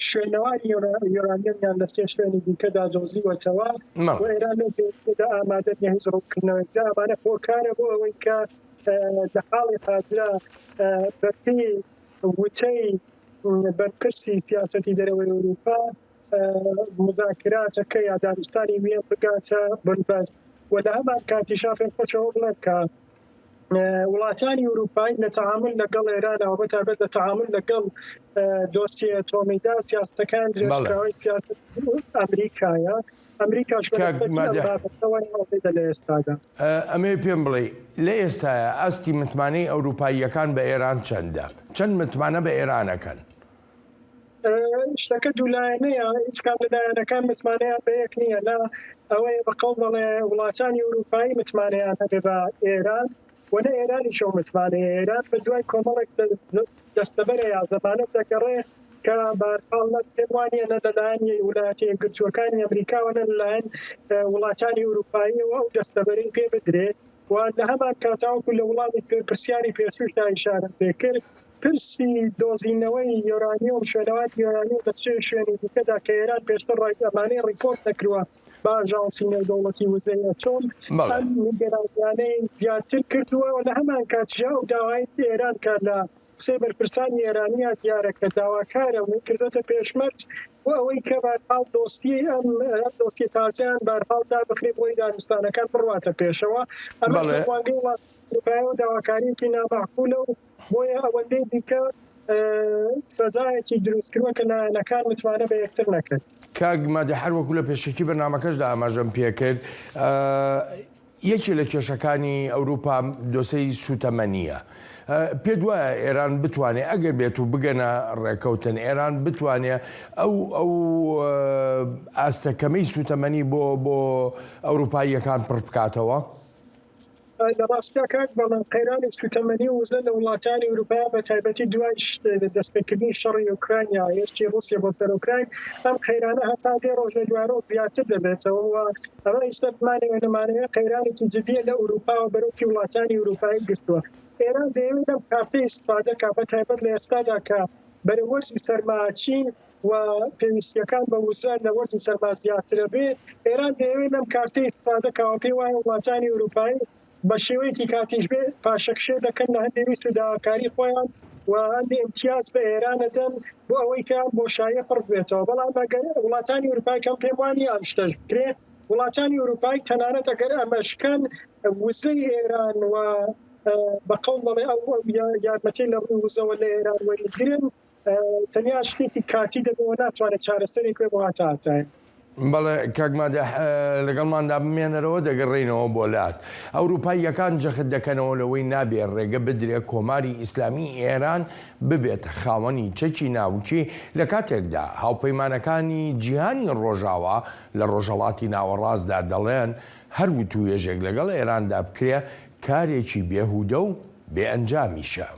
شوێنەواری یۆرانیەمیان لە سێ شوێنی دیکەدا دۆزیوەتەوە و ئێران لەدا ئامادە هیچ ڕووکردنەوەیدا ئەمانە هۆکارە بۆ ئەوەی کە لە حاڵی حازرا بەپێی وتەی بەرپرسی سیاسەتی دەرەوەی ئەوروپا مذاکراتەکە یا دانوستانی وێ بگاتە بنبەست و لە هەمان کاتیشا پێم خۆشەوە بڵێم کە وڵاتانی ئەوروپای لە تەعامل لەگەڵ ئێرانەوە بەتایبەت لە تەعامل لەگەڵ دۆسیە تۆمیدا سیاستەکان درێژکراوی سیاست ئەمریکایە ئەمریکاش لە ئێستادا ئەمێ پێم بڵێ لە ئێستاە ئەستی متمانەی ئەوروپاییەکان بە ئێران چەندە چەند متمانە بە ئێرانەکەن شتەکە دوولایەنەیە هیچ کام لەلایەنەکان متمانەیان بە یەک نییە لە ئەوەی بەقەڵ بەڵێ وڵاتانی ئەوروپایی متمانەیان هەبێ بە ئێران وەنە ئێرانیشەوە متمانەیە ئێران بە دوای کۆمەڵێک دەستەبەرە یا زەمانەت دەگەڕێ کە بارحاڵ پێم وانیە نە لەلایەن ویلایەتە یەکگرتووەکانی ئەمریکا وەنە لەلایەن وڵاتانی ئەوروپاییەوە ئەو دەستەبەرەی پێ بدرێت و لە هەمان کاتاوەکو لە وڵاتی پرسیاری پێشوشدا ئیشارەت پێ کرد پرسی دۆزینەوەی یۆرانیۆم شوێنەوەی یۆرانیۆم بە شوێنی دیکەدا کە ئێران پێشتر ئەمانەی ڕیپۆرت نەکردووە با ئاژانسی نێودەوڵەتی وزەیە چۆن ئەم نیگەرانیانەی زیاتر کردووە و لە هەمان کاتژا و داوای ئێران کە لە قسەی بەرپرسانی ئێرانیا دیارە کە داواکارە و کردوتە پێشمەرج و ئەوەی کە بارحاڵ دۆسیە تازیان بارحاڵدا بخرێت بۆی دانوستانەکان بڕواتە پێشەوە ئەمەش لە خوانگەی وڵاتەوە داواکاریەکی نامەعقولە و بۆیە ئەوەندەی دیکە سەزایەکی دروستکردووە کە لایەنەکان متمانە بە یەکتر نەکرد کاک مادە هەر وەکو لە پێشەکی بەرنامەکەشدا ئاماژەم پێکرد یەکی لە کێشەکانی ئەوروپا دۆسەی سوتەمەنیە پێ وایە ئێران بتوانێت ئەگەر بێت و بگەنە ڕێکەوتن ئێران بتوانێت ئەو ئاستەکەمەی سوتەمەنی بۆ ئەوروپاییەکان پڕ بکاتەوە لە ڕاستیا کاک بەڵام قەیرانی سوتەمەنی وزە لە وڵاتانی ئەوروپا بە تایبەتی دوای دەستپێکردنی شەڕی ئوکراینیا هێشتی رووسیا بۆ سەر ئوکراین ئەم قەیرانە هەتا دێ ڕۆژ لە دوای ڕۆژ زیاتر دەبێتەوە و ئەمە ئێستا بمانەوێنەمانەوە قەیرانێکی جدیە لە ئەوروپا و بەرەوکی وڵاتانی ئەوروپایی گرتووە ئێران دەیەوێت ئەم کارتەی ئیستفادەکە بە تایبەت لە ئێستادا کە بەرەوەرزی سەرماچین و پێویستیەکان بە وزە لە وەرزی سەرما زیاترە بێ ئێران دەیەوێت ئەم کارتەی ئیستفادەکەەوە پێی وایە وڵاتانی ئەوروپایی بە شێوەیەکی کاتیش بێ پاشەکشێ دەکەن لە هەندێک ویست و داواکاری خۆیان و هەندێک امتیاز بە ئێرانەدەن بۆ ئەوەی کە بۆشایە پڕ بێتەوە بەڵام وڵاتانی ئەوروپای کەم پێم وانی ئەم شتەش بکرێت وڵاتانی ئەوروپای تەنانەت ئەگەر ئەمەشکەن وزەی ئێران و بەقەڵ بەڵێ ئەو یارمەتی لە ڕووی وزەوە لە ئێران وەریگرن تەنیا شتێکی کاتی دەبەوە ناتوانێت چارەسەری پێ بۆ هاتاتایە بەڵێ کاکمادە لەگەڵماندا بمێنەرەوە دەگەڕێنەوە بۆ لات ئەوروپاییەکان جەخت دەکەنەوە لەوەی نابێت ڕێگە بدرێت کۆماری ئیسلامی ئێران ببێت خاوەنی چەکی ناوچی لە کاتێکدا هاوپەیمانەکانی جیهانی ڕۆژاوە لە ڕۆژهەڵاتی ناوەڕاستدا دەڵێن هەروو توێژێک لەگەڵ ئێراندا بکرێ کارێکی بێهودە و بێئەنجامیشە.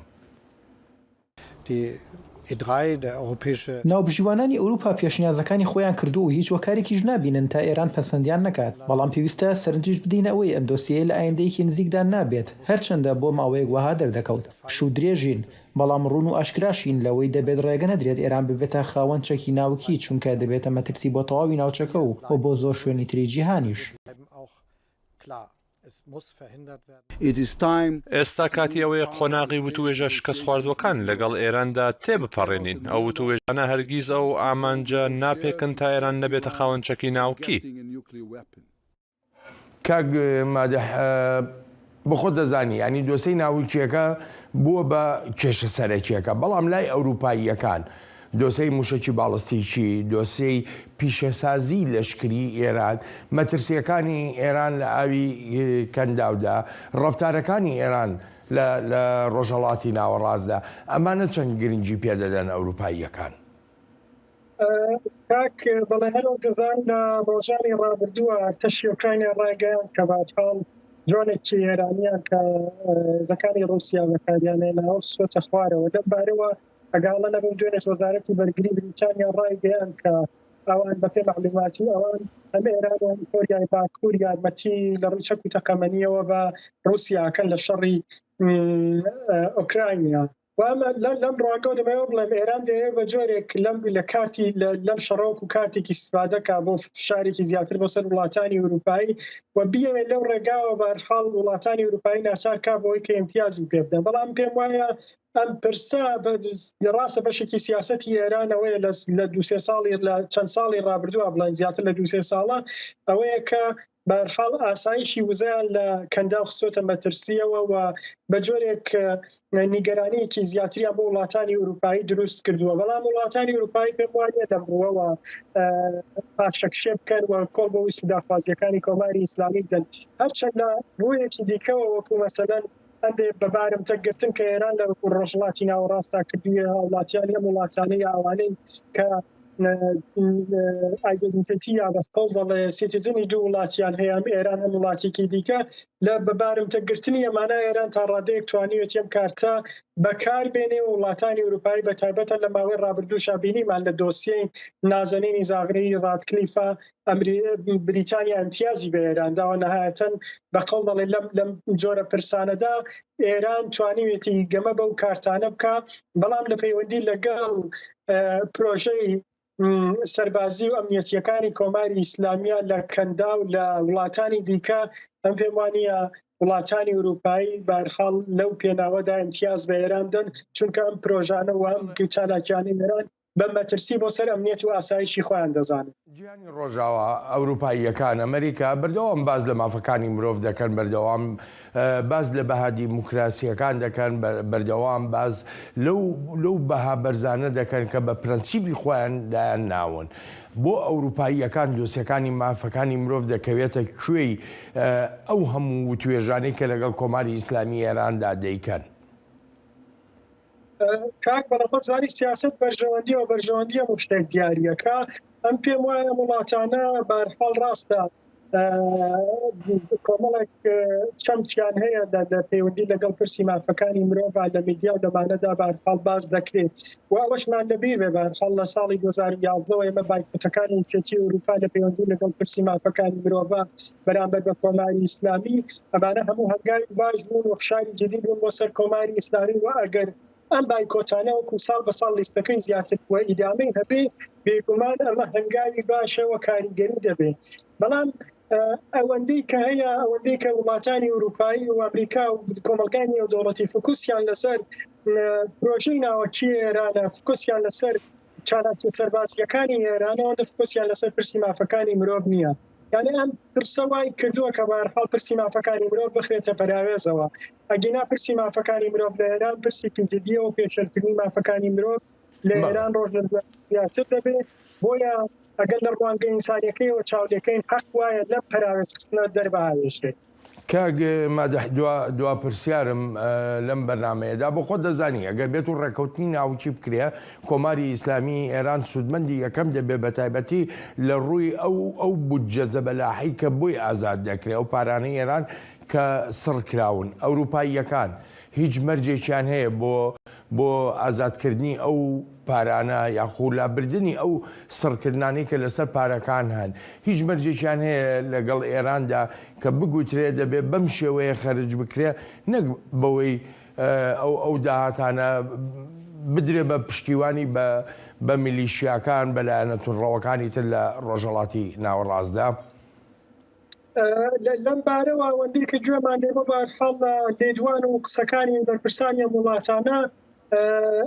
ناوبژیوانانی ئەوروپا پێشنیازەکانی خۆیان کردو و هیچ وەکارێکیش نابینن تا ئێران پەسەندیان نکات بەڵام پێویستە سەرنجش بدەینە ئەوەی ئەم دۆسیەیە لە ئایندەیەکی نزیکدا نابێت هەرچەندە بۆ ماوەیەک وەها دەردەکەوت شوو درێژین بەڵام ڕوون و ئاشکراشین لەوەی دەبێت ڕێگە نەدرێت ئێران ببێتە خاوەن چەکی ناوکی چونکە دەبێتە مەترسی بۆ تەواوی ناوچەکە و بۆ زۆر شوێنی تری جیهانیش. ئێستا کاتی ئەوەیە قۆناغی وتوێژە شکست خواردوەکان لەگەڵ ئێراندا تێبپەڕێنین ئەو وتوێژانە هەرگیز ئەو ئامانجە ناپێکن تا ئێران نەبێتە خاوەنچەکی ناوکی. کاک مادەح بخۆ دەزانی ینی دۆسەی ناوچیەکە بووە بە کێشە سەرەکیەکە بەڵام لای ئەوروپاییەکان دۆسەی موشکی باڵستیکی دۆسەی پیشەسازی لەشکری ئێران مەترسیەکانی ئێران لە ئاوی کەنداودا ڕەفتارەکانی ئێران لە ڕۆژهەڵاتی ناوەڕاستدا ئەمانە چەند گرنگی پێدەدەن ئەوروپاییەکان. کاک بەڵێ هەرەوە دەزان لە ڕۆژانی ڕابردووە ئەرتەشی ئوکراینیا ڕایگەیاند کە بارحاڵ درۆنێکی ئێرانیان کە زەکانی رووسیا بەکاریانێ ناوە سوێتە خوارەوە لەم بارەوە ئەگاڵە لەبەر دوێنێ وەزارەتی بەرگری بریتانیا ڕایگەیاند کە ئەوان بەپێ معلوماتی ئەوان ئەم ئێران کۆریای باکوور یارمەتی لە ڕووی چەک و تەقەمەنیەوە بە رووسیاکەن لە شەڕی ئوکراینیا لەم ڕواگەوە دەمەوە بڵێم ئێران دەیە بە جۆرێک لە کارتی لەم شەڕۆک و کارتێکی استفادەکە بۆ شارێکی زیاتر بۆ سەر وڵاتانی ئەوروپایی و بیەوێت لەو ڕێگاوە بارحاڵ وڵاتانی ئەوروپایی ناچار کا بۆی کە امتیازی پێ بدەن بەڵام پێم وایە ئەم پرسە ڕاستە بەشێکی سیاسەتی ئێرانەوەیە لە 2-3 ساڵی لە چەند ساڵی ڕابردووە بڵێن زیاتر لە 2-3 ساڵە ئەوەیە کە بەرحاڵ ئاسایشی وزەیان لە کەندا خسۆتە مەترسیەوە و بە جۆرێک نیگەرانەیەکی زیاتریان بۆ وڵاتانی ئەوروپایی دروست کردووە. بەڵام وڵاتانی ئەوروپایی پێم وایە دەمڕووەوە پاشەکشێ بکەن و کۆڵ بە ویست داخوازیەکانی کۆماری ئیسلامی بدەن. هەرچەند لە ڕوویەکی دیکەوە وەکو مەسەلەن هەندێک بەبارم تەگرتن کە ئێران لە ڕۆژهەڵاتی ناوەڕاستا کردووە وڵاتیانی ئەم وڵاتانەی ئاوانەی کە ئایدنتیتی یا بەفقەڵ سیتیزنی دوو وڵاتیان هەیە ئەم ئێران هەم وڵاتێکی دیکە لە بەبارم تەگرتنی ئەمانە ئێران تا ڕادەیەک توانیوێت ئەم کارتە بەکاربێنێ و وڵاتانی ئەوروپایی بە تایبەتە لە ماوەی ڕابردووشا بینیمان لە دۆسیەی نازەنینی زاغرەی ڕادکلیفە بریتانیا ئەمتیازی بە ئێران داوە نەهایەتەن بەقەڵ دەڵێ لەم جۆرە پرسانەدا ئێران توانیوێتی گەمە بەو کارتانە بکە، بەڵام لە پەیوەندی لەگەڵ پرۆژەی سەربازی و ئەمنیەتیەکانی کۆماری ئیسلامیە لە کەندا و لە وڵاتانی دیکە ئەم پێم وانییە وڵاتانی ئەوروپایی بەرحاڵ لەو پێناوەدا ئیمتیاز بە ئێران بدەن، چونکە ئەم پرۆژانە و ئەم چالاکیانی ئێران بە مەترسی بۆ سەر ئەمنیەت و ئاسایشی خۆیان دەزانن. گیانی ڕۆژاوە ئەوروپاییەکان ئەمریکا بەردەوام باز لە مافەکانی مرۆڤ دەکەن، بەردەوام باز لە بەها دیموکراسیەکان دەکەن، بەردەوام باز لەو بەها بەرزانە دەکەن کە بە پرەنسیبی خۆیان دایان ناون. بۆ ئەوروپاییەکان دۆسیەکانی مافەکانی مرۆڤ دەکەوێتە کوێی ئەو هەموو توێژانەی کە لەگەڵ کۆماری ئیسلامی ئێراندا دەیکەن. کاک بەڵەخۆ زانی سیاست بەرژەوەندی و بەرژەوەندی هەموو شتێک دیارریەکە. ئەم پێم وایە وڵاتانە بەرحاڵ ڕاستە کۆمەڵێک چەندیان هەیە لە پەیوەندی لەگەڵ پرسی مافەکانی مرۆڤ لە میدیا و لەمانەدا بەرحاڵ باز دەکرێت و ئەوەشمان لەبیر بێ بەرحاڵ لە ساڵی 2011 ئێمە بایکۆتەکانی یەکێتی ئەوروپا لە پەیوەندی لەگەڵ پرسی مافەکانی مرۆڤ بەرامبەر بە کۆماری ئیسلامی ئەمانە هەموو هەنگاوی باش بوون و خشاری جدی بوون بۆ سەر کۆماری ئیسلامی و ئەگەر ئەم بایکۆتانە وەکو ساڵ بە ساڵ لیستەکەی زیاتر وە ئیدامەی هەبێ بێگومان ئەمە هەنگاوی باشەوە کاریگەری دەبێت. بەڵام ئەوەندەی کە هەیە ئەوەندەی کە وڵاتانی ئەوروپایی و ئەمریکا و کۆمەلگانی و دەوڵەتی فکوسیان لەسەر پرۆژەی ناوەکی ئێرانە، فکوسیان لەسەر چالاکی سەربازیەکانی ئێرانەوە فکوسیان لەسەر پرسی مافەکانی مرۆڤ نییە. یعنی ئەم پرسە وای کردووە کە بەرحاڵ پرسی مافەکانی مرۆڤ بخرێتە پەراوێزەوە. ئەگینا پرسی مافەکانی مرۆڤ لە ئێران پرسی جدیە و پێشەرکردنی مافەکانی مرۆڤ لە ئێران ڕۆژ زیاتر دەبێت. بۆیە ئەگەر لە ڕوانگەی ئینسانیەکەیەوە چاودێکەین حەق وایە لەم پەراوێز خستنە دەربهاوێژێت. کاک مادەح دوا پرسیارم لەم بەرنامەیەدا بۆ خۆ دەزانی ئەگەر بێت و ڕێکەوتنی ناوچی بکرێ کۆماری ئیسلامی ئێران سوودمەندی یەکەم دەبێت بە تایبەتی لە ڕووی ئەو بودجە زەبەلاحی کە بۆی ئازاد دەکرێت و پارانەی ئێران کە سڕکراون. ئەوروپاییەکان هیچ مەرجێکیان هەیە بۆ ئازادکردنی ئەو پارانە یاخۆ لابردنی ئەو سڕکردانەی کە لەسەر پارەکان هەن، هیچ مەرجێکیان هەیە لەگەڵ ئێراندا کە بگوترێ دەبێت بەم شێوەیە خەرج بکرێ نەک بەوەی ئەو داهاتانە بدرێ بە پشتیوانی بە میلیشیاکان بەلایەنە تونڕەوەکانی تر لە ڕۆژهەڵاتی ناوەڕاستدا. لەم بارەوە ئەوەندەی کە گوێمان لێ بە بەرحاڵ لێدوان و قسەکانی بەرپرسانی وڵاتانە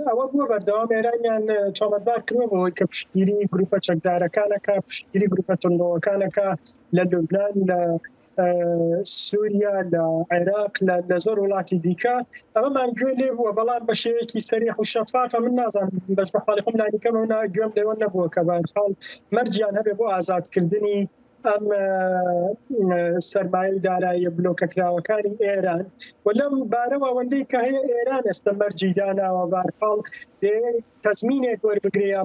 ئەوە بووە بەردەوام ئێرانیان تۆمەتبار کردەوەی کە پشتگیری گروپە چەکدارەکانەکە، پشتگیری گروپە تونڕەوەکانەکە لە لوبنان، لە سووریا، لە عێراق، لە زۆر وڵاتی دیکە. ئەمەمان گوێ لێ بووە، بەڵام بە شێوەیەکی سەریح و شەفافە من نازانم بەش بەحاڵی خۆم لانیکەمەوە گوێم لێوە نەبووە کە بەرحاڵ مەرجیان هەبێ بۆ ئازادکردنی ئەم سەرمایە داراییە بلۆکەکراوەکانی ئێران. و لەم بارەوە ئەوەندەی کە هەیە ئێران ئێستا مەرجی داناوە بەرحاڵ تەزمینێک وەربگرێ یا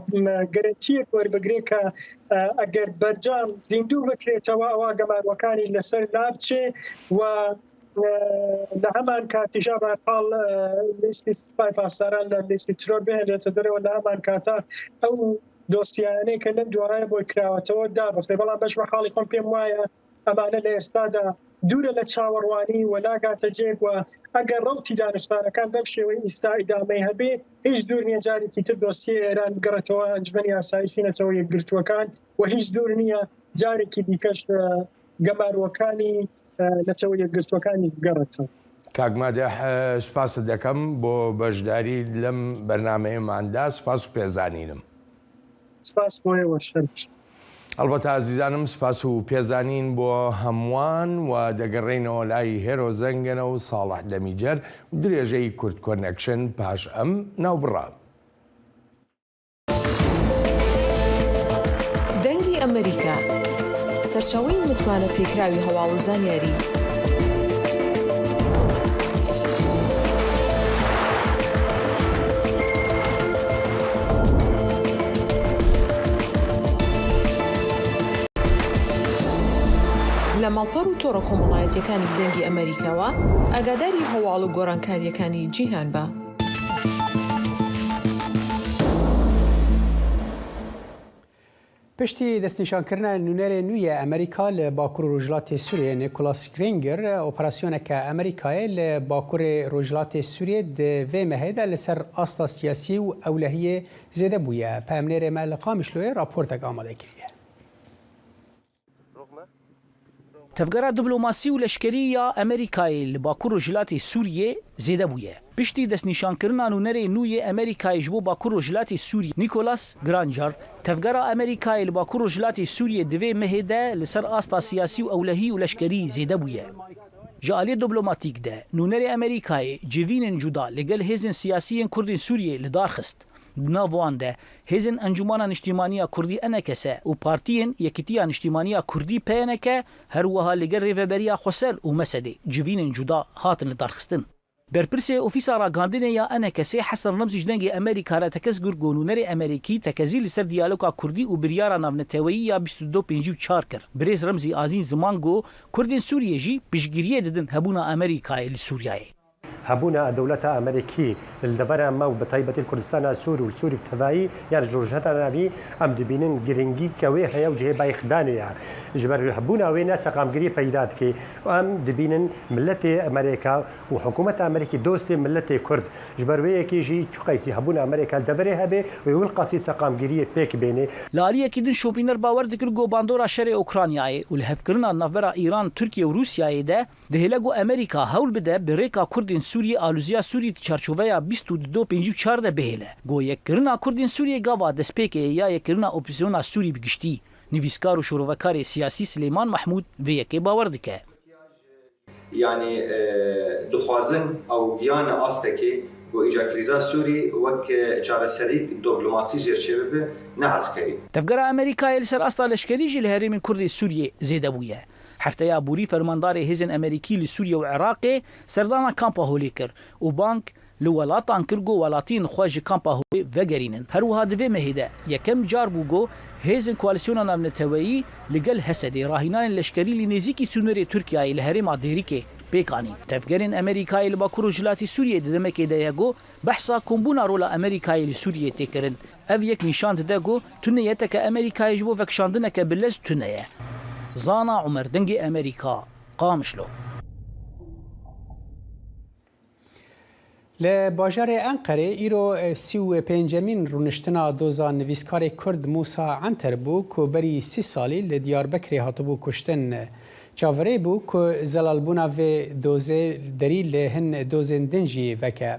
گەرەنتیەک وەربگرێ کە ئەگەر بەرجام زیندوو بکرێتەوە ئەوە گەماروەکانی لەسەر لابچێ و لە هەمان کاتیژا بەرحاڵ لیستی سوپای پاسداران لە لیستی ترۆر بهێنێتە دەرەوە لە هەمان کاتە ئەو دۆسیانەی کە لەم دوایە بۆی کراوەتەوە دابخرێ. بەڵام بەش بە حاڵی خۆم پێم وایە ئەمانە لە ئێستادا دوورە لە چاوەڕوانی و ناگاتە جێک و ئەگەر ڕەوتی دانیشتوانەکان بەم شێوەی ئیستا ئیدامەی هەبێ هیچ دوور نییە جارێکی تر دۆسیە ئێران بگەڕێتەوە ئەنجمەنی ئاسایشی نەتەوە یەکگرتووەکان و هیچ دوور نییە جارێکی دیکەش گەماروەکانی نەتەوە یەکگرتووەکانی بگەڕێتەوە. کاک مادەح سوپاست دەکەم بۆ بەشداری لەم بەرنامەیەماندا، سوپاس و پێزانینم. سپاس بۆیەوە شەرش. البته عزیزانم سپاس و پێزانین بۆ هەمووان و دەگەڕێنەوە لای هێرۆ زەنگەنە و ساڵح دەمیجەر و درێژەی کورد کۆنەکشن پاش ئەم ناوبڕا. دەنگی ئەمریکا سەرچاوەی متمانە پێکراوی هەواڵ و زانیاری. لە ماڵپەڕ و تۆڕە کۆمەڵایەتیەکانی دەنگی ئەمریکاوە ئاگاداری هەواڵ و گۆڕانکاریەکانی جیهان بە. پشتی دەستنیشانکردنە نونەرێ نوێیە ئەمریکا لە باکوور ڕۆژهەڵاتی سووریە نیکۆلاس گرینگر ئۆپەراسیۆنێکە ئەمریکایە لە باکوورێ ڕۆژهەڵاتی سووریە دوێ مەهەیەدا لەسەر ئاستا سیاسی و ئەولەهیە زێدە بوویە. پامنێرێ مە لە قامیشلۆیە راپۆرتێک ئامادەکردیە. تەفگەرە دیبلۆماسی و لەشکری یا ئەمریکای لە باکوور ڕۆژهەڵاتی سووریە زێدە بوویە. پشتی دەستنیشانکردنا نونەرێ نوێیە ئەمریکایش بۆ باکوور ڕۆژهەڵاتی سووریە نیکۆلاس گرانجار تەفگەرە ئەمریکای لە باکوور ڕۆژهەڵاتی سووریە دوێ مەهێدا لەسەر ئاستا سیاسی و ئەولەهی و لەشکری زێدە بوویە. ji aliyê diplomatîk de nûnerê Amerîkayê civînên cuda lêgel hêzên siyasiyên Kurdên Sûriyê li dar xist. Di nav wan de hêzên Encûmena Niştimaniya Kurdî NKS û partiyên Yekîtiya Niştimaniya Kurdî PNK her wiha lêgel rêveberiya Xwesel û Mesedê civînên cuda hatin li darxistin. Berpirsê ofîsa ragandinê ya NKS Hesan Remzî ji dengê Amerîka re tekez gir nûnerê Amerîkî tekezî li ser diyaloga Kurdî û biryara navneteweyî ya 22/4 kir. Birêz Remzî Azîn ziman got Kurdên Sûriyê jî piştgiriyê didin hebûna Amerîkayê li Sûriyayê. هەبوونا دەوڵەتە ئەمریکی لەڤەرە مە و بە تایبەتی کوردستانە سوور و سووری تەڤایی یان ژۆژهەتە ناوی ئەم دەبینن گرنگی کەوێ هەیە و جێبای خدانەیە ژبەر هەبووناوێ ناسەقامگیری پەیدا دکێ ئەم دەبینن ملەتی ئەمریکا و حکوومەت ئەمریکی دۆستی ملەتی کورد ژبەروەیەکیژی چقیسی هەبوونا ئەمریکا دەڤەرێ هەبێ وێول قاسی سەقامگیری پێک بێنێ لالیەکی دن شۆپینەر باوەڕ دکرد گۆباندۆرا شەرێ ئوکرانیایê û li hevkirina navbera îran Tirkiye û Rûsyayê de dihêle got Amerîka hewl bide bi rêka Kurdên Sûriyê alûziya Sûrî çarçoveya 22/4 de bihêle. Got yekkirina Kurdên Sûriyê gava destpêkê ya yekkirina opozîsyona Sûrî bi giştî. Nivîskar û şorevekarê siyasî Silêman Mahmûd vê yekê bawer dike. Yani dixwazin ew giyana astekê got îca krîza Sûrî wek çareserî diplomasî jêrçêve be ne hezkerî. Tevgera Amerîkayê li ser asta leşkerî jî li herêmên Kurdê Sûriyê zêde bûye. Hefteya Borî fermandarê hêzên Amerîkî li Sûriye û Iraqê serdana kampa holê kir û bank li welatan kir got welatiyên xwe ji kampa holê vegerînin. Her wiha di vê mehê de yekem car bû got hêzên koalîsyona navneteweyî li gel Hesedê rahînanên leşkerî li nêzîkî Sûnerê Tirkiyeyê li herêma Dêrîkê pêkanî. Tevgerên Amerîkayê li bakur Rojhilatî Sûriyê di demekê de ye got behsa kombûna rola Amerîkayê li Sûriyê tê kirin. Ev yek nîşan dide got tuneyeteke Amerîkayê ji bo vekşandineke bilez tune ye. Zana Umer dengê Amerîka Qamişlo. Li bajarê Enqerê îro 35mîn rûniştina doza nivîskarê Kurd Musa Enter bû ku berî 3 salî li Diyarbekirê hatibû kuştin. Çaverê bû ku zelalbûna vê dozê derî li hin dozên din jî veke.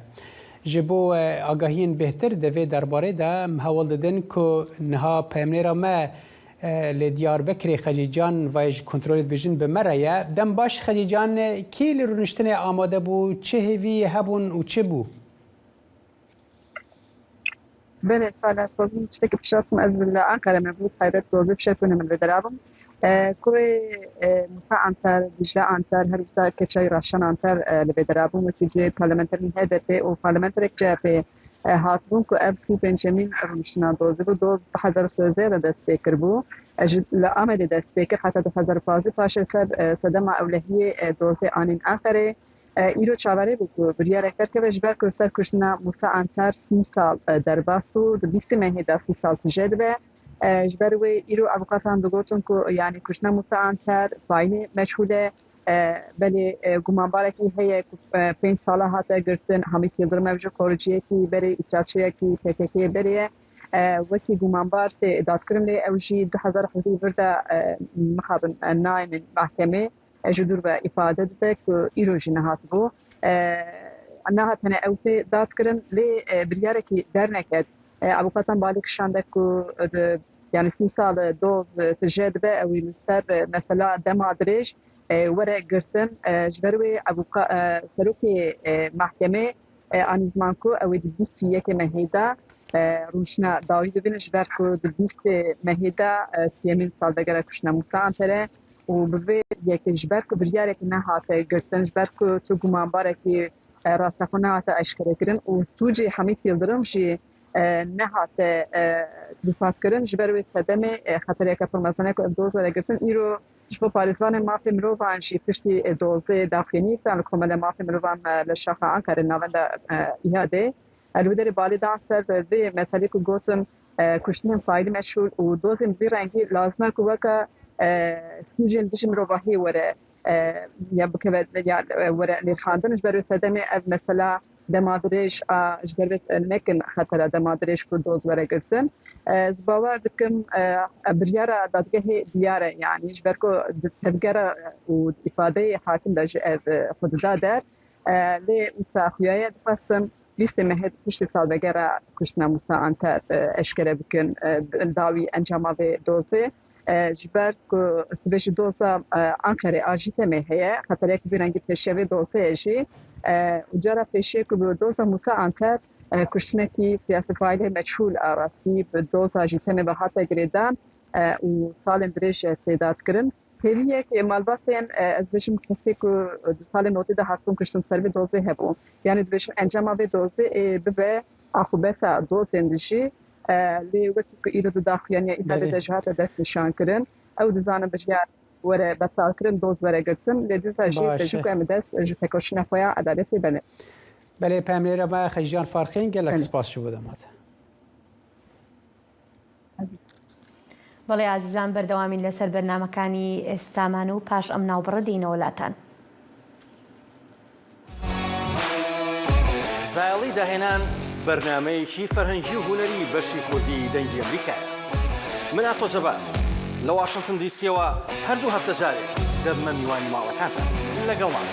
Ji bo agahiyên bêhtir di vê derbarê de em hewl didin ku niha peyamnêra me li Diyarbekirê Xecîcan vayê ji kontrolê dibêjin bi me re ye. Dem baş Xecîcan kê li rûniştinê amade bû, çi hêvî hebûn û çi bû? Belê sala sorun tiştekî pişatim ez li Enqere me bû taybet dozê pişetûne min li derabim. Kurê Musa Anter, Dicle Anter, her wisa keçayê Raşan Anter li vê derabûn wekî cê parlamenterên HDP û parlamenterek CHP hatibûn ku ev 35mîn rûniştina dozê bû. Doz 2013 re dest pê kirbû. Li Amedê dest pê kir heta 2015 paşê ser sedema ewlehiyê dozê anîn Enqerê. îro çaverê bû ku biryarek derkeve ji ber ku ser kuştina Musa Anter 30 sal derbas û di 20 mehê de 30 sal tije dibe. Ji ber wê îro avukatan digotin ku yani kuştina Musa Anter faîlê meçhûl e belê gumanbarekî heye ku 5 sala hate girtin Hamît Yıldırım ev ji koriciyekî berê îçaçiyekî PKK'yê berê ye wekî gumanbar tê dadkirin lê ew jî 2011 vir de mixabin nayên mahkemê ji dûr ve îfade dide ku îro jî nehatibû. Nehatine ew tê dadkirin lê biryarekî derneket avukatan balê kişande ku يعني 3 سال دوز تجربه او مستر مثلا دما دريج ورق قرتن جبروي ابو سلوكي محكمه عن زمانكو او دبيست يك مهيدا روشنا داوود بن جبركو دبيست مهيدا سيمين سال دغرا كشنا مستانتره وبفي يك جبركو بريارك نهات قرتن جبركو تقوم باركي راستخونه اشکره کردن و توجی حمید یلدرم جی نهات دفاع کردن جبروی صدمه خطری که فرماسانه که دوز ولی گفتن ایرو شبه پاریزان مافی مروان جی پشتی دوزه داخلی فعلا کمال مافی مروان لشاخه آنکار نوند ایاده الودر بالی دانسر به مسئله که گوتن کشتن فایل مشهور و دوزن بی رنگی لازمه که وکا سوجین دیش مروانی وره یا بکه یا وره نخاندنش برای صدمه اف مثلا دمادرش جبرت نکن خطر دمادرش کو دوز وره گفتن باور دکم بریارا دادگاه دیاره یعنی جبرکو تفکر و ifade حاکم داش خود دادر لی مستخویای دفستم لیست مهد پشت سال بگره کشنا مستانتر اشکره بکن داوی انجام به دوزه جبر کو سبش دوزا انکره آجیته مهیه خاطر یک بیرنگی پیشوی دوزه اجی وجرا پیشه کو دوزا مستانتر کشنه کی سیاست فایل مجهول آراسی به دوزا آجیته مه حتی گریدان و سال درش تعداد کردن هیچ که مالباسین از بچم کسی که سال نوتی ده هستم کشتم سربی دوزه هبون یعنی بچم انجام به دوزه به آخوبت دوزه اندیشی لی وقتی که ایراد داخلیانی ایتاده دجهات دست نشان کردن او دزانم بجیار وره بسال کردن دوز وره گرتن لی دوزه جی تجربه که امدست جو تکوشنه خویا عدالتی بله. بله پامیر ما خیجان فارخین گلک سپاس شو بودم بەڵێ عزیزان بەردەوامین لەسەر بەرنامەکانی ئێستامان و پاش ئەم ناوبڕە دێینەوەلاتان. زایڵی داهێنان بەرنامەیەکی فەرهەنگی و هونەری بەشی کوردی دەنگی ئەمریکایە. من ئاسۆ جەبار لە واشنگتن دیسیەوە هەردوو هەفتە جارێک دەبمە میوانی ماڵەکانتان لەگەڵمان.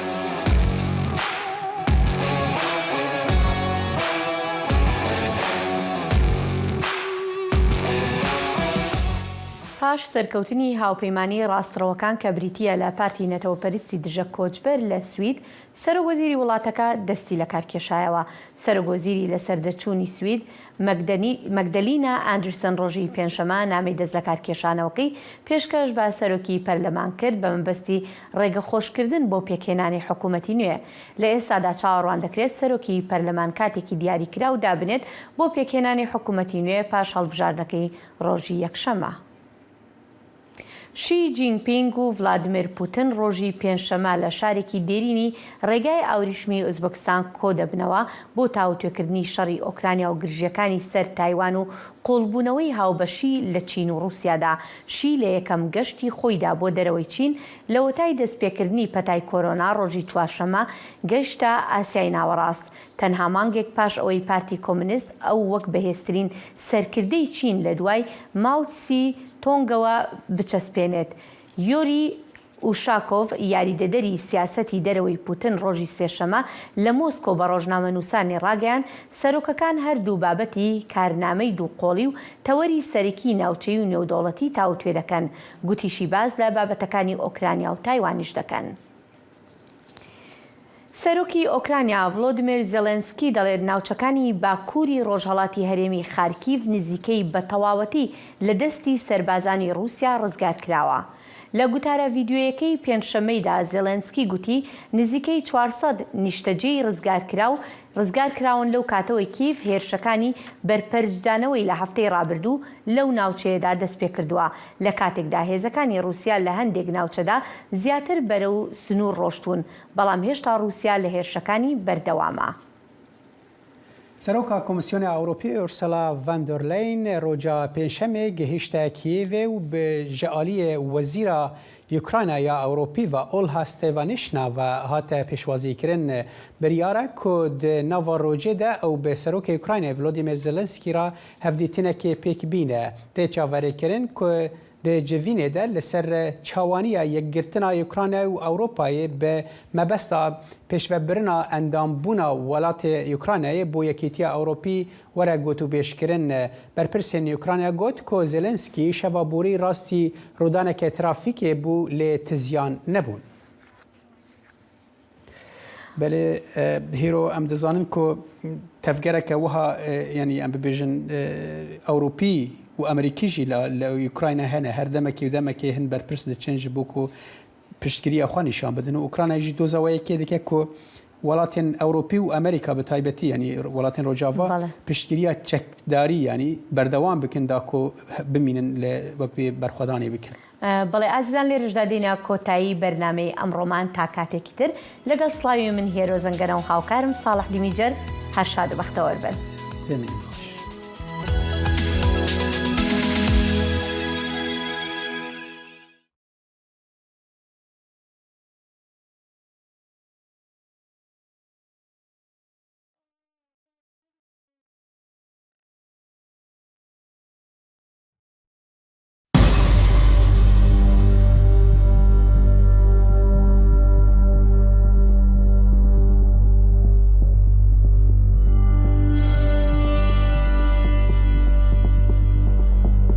پاش سەرکەوتنی هاوپەیمانی ڕاستڕەوەکان کە بریتیە لە پارتی نەتەوەپەرستی دژە کۆچبەر لە سوید سەرۆگۆزیری وڵاتەکە دەستی لە کارکێشایەوە. سەرۆگۆزیری لە سەردەچوونی سوید مەگدەلینا ئاندرسن ڕۆژی پێنجشەمە نامەی دەست لە کارکێشانەوەکەی پێشکەش بە سەرۆکی پەرلەمان کرد بە مەبەستی ڕێگە خۆشکردن بۆ پێکهێنانی حکوومەتی نوێ. لە ئێستادا چاوەڕوان دەکرێت سەرۆکی پەرلەمان کاتێکی دیاریکراو دابنێت بۆ پێکهێنانی حکوومەتی نوێ پاش هەڵبژاردنەکەی ڕۆژی یەکشەمە. شی جینپینگ و ڤلادیمیر پوتین ڕۆژی پێنجشەمە لە شارێکی دێرینی ڕێگای ئاوریشمی ئوزبەکستان کۆ دەبنەوە بۆ تاوتوێکردنی شەڕی ئۆکرانیا و گرژیەکانی سەر تایوان و قوڵبوونەوەی هاوبەشی لە چین و رووسیادا. شی لە یەکەم گەشتی خۆیدا بۆ دەرەوەی چین لە وەتای دەستپێکردنی پەتای کۆرۆنا ڕۆژی چوارشەمە گەیشتە ئاسیای ناوەڕاست. تەنها مانگێک پاش ئەوەی پارتی کۆمونیست ئەو وەک بەهێزترین سەرکردەی چین لە دوای ماوتسی تۆنگەوە بچەسپێنێت. یۆری ئوشاکۆڤ یاریدەدەری سیاسەتی دەرەوەی پوتین ڕۆژی سێشەمە لە مۆسکۆ بە ڕۆژنامەنووسانی ڕاگەیان سەرۆکەکان هەردوو بابەتی کارنامەی دووقۆڵی و تەوەری سەرەکی ناوچەی و نێودەوڵەتی تاوتوێ دەکەن. گوتیشی باز لە بابەتەکانی ئۆکرانیا و تایوانیش دەکەن. سەرۆکی ئۆکرانیا ڤلۆدیمیر زێلێنسکی دەڵێت ناوچەکانی باکووری ڕۆژهەڵاتی هەرێمی خارکیڤ نزیکەی بە تەواوەتی لە دەستی سەربازانی رووسیا ڕزگار کراوە. لە گوتارە ڤیدیۆیەکەی پێنجشەمەیدا زێلێنسکی گوتی نزیکەی 400 نیشتەجێی ڕزگارکراون لەو کاتەوەی کیڤ هێرشەکانی بەرپەرجدانەوەی لە هەفتەی ڕابردوو لەو ناوچەیەدا دەست پێ کردووە لە کاتێکدا هێزەکانی رووسیا لە هەندێک ناوچەدا زیاتر بەرەو سنوور ڕۆشتون بەڵام هێشتا رووسیا لە هێرشەکانی بەردەوامە. سەرۆکا کۆمسیۆنی ئەوروپی ئورسولا ڤان دەر لاین ڕۆژە پێنجشەمێ گەهیشتە کیێڤێ و بە ژەئالیە وەزیرە یوکرانیا ئەوروپی و ئۆلها ستێڤانیشنا و هاتە پێشوازیکردن بریارە کو ناوا ڕۆژێدا ئەو بە سەرۆکی یوکرانیا ڤلۆدیمیر زێلێنسکی را هەفدیتنێکی پێک بینە تێ چاوەڕێکردن کو د جوینێدا لەسەر چاوانیە یەکگرتنا یوکرانیا و ئەوروپایە بە مەبەستا پێشڤەبرنا ئەندامبوونا وڵاتی یوکرانیایە بۆ یەکێتیە ئەوروپی وەرە گوتوبێژکردن بەرپرسێن یوکرانیا گوت کۆ زێلەنسکی شەڤابووری ڕاستی ڕوودانێکی ترافیکێ بوو لێ تزیان نەبوون. بەێ هیرۆ ئەم دەزانن کۆ تەفگەرەکە وها ینی ئەم ببێژن ئەوروپی و ئەمریکیژی لە یوکراینە هەنە هەردەمەکی و دەمەکێ هەن بەرپرس دەچەنج بوو و پشتگیری ئەخوانیشان بدن و ئوکرانایژی دۆزەوەیەکێ دەکە کۆ وڵاتین ئەوروپی و ئەمریکا بە تایبەتی ینی وڵاتین ڕۆژاوا پشتگیریە چەکداری ینی بەردەوام بکندا کۆ بمینن لە وەک بەرخوادانی بکەن. بەڵێ ئازیزان لێرەشدا دێنە کۆتایی بەرنامەی ئەمڕۆمان تا کاتێکی تر لەگەڵ سڵاوی من هێرۆ زەنگەنە و هاوکارم ساڵح دیمیجەر هەر شاد و بەختەوەربن.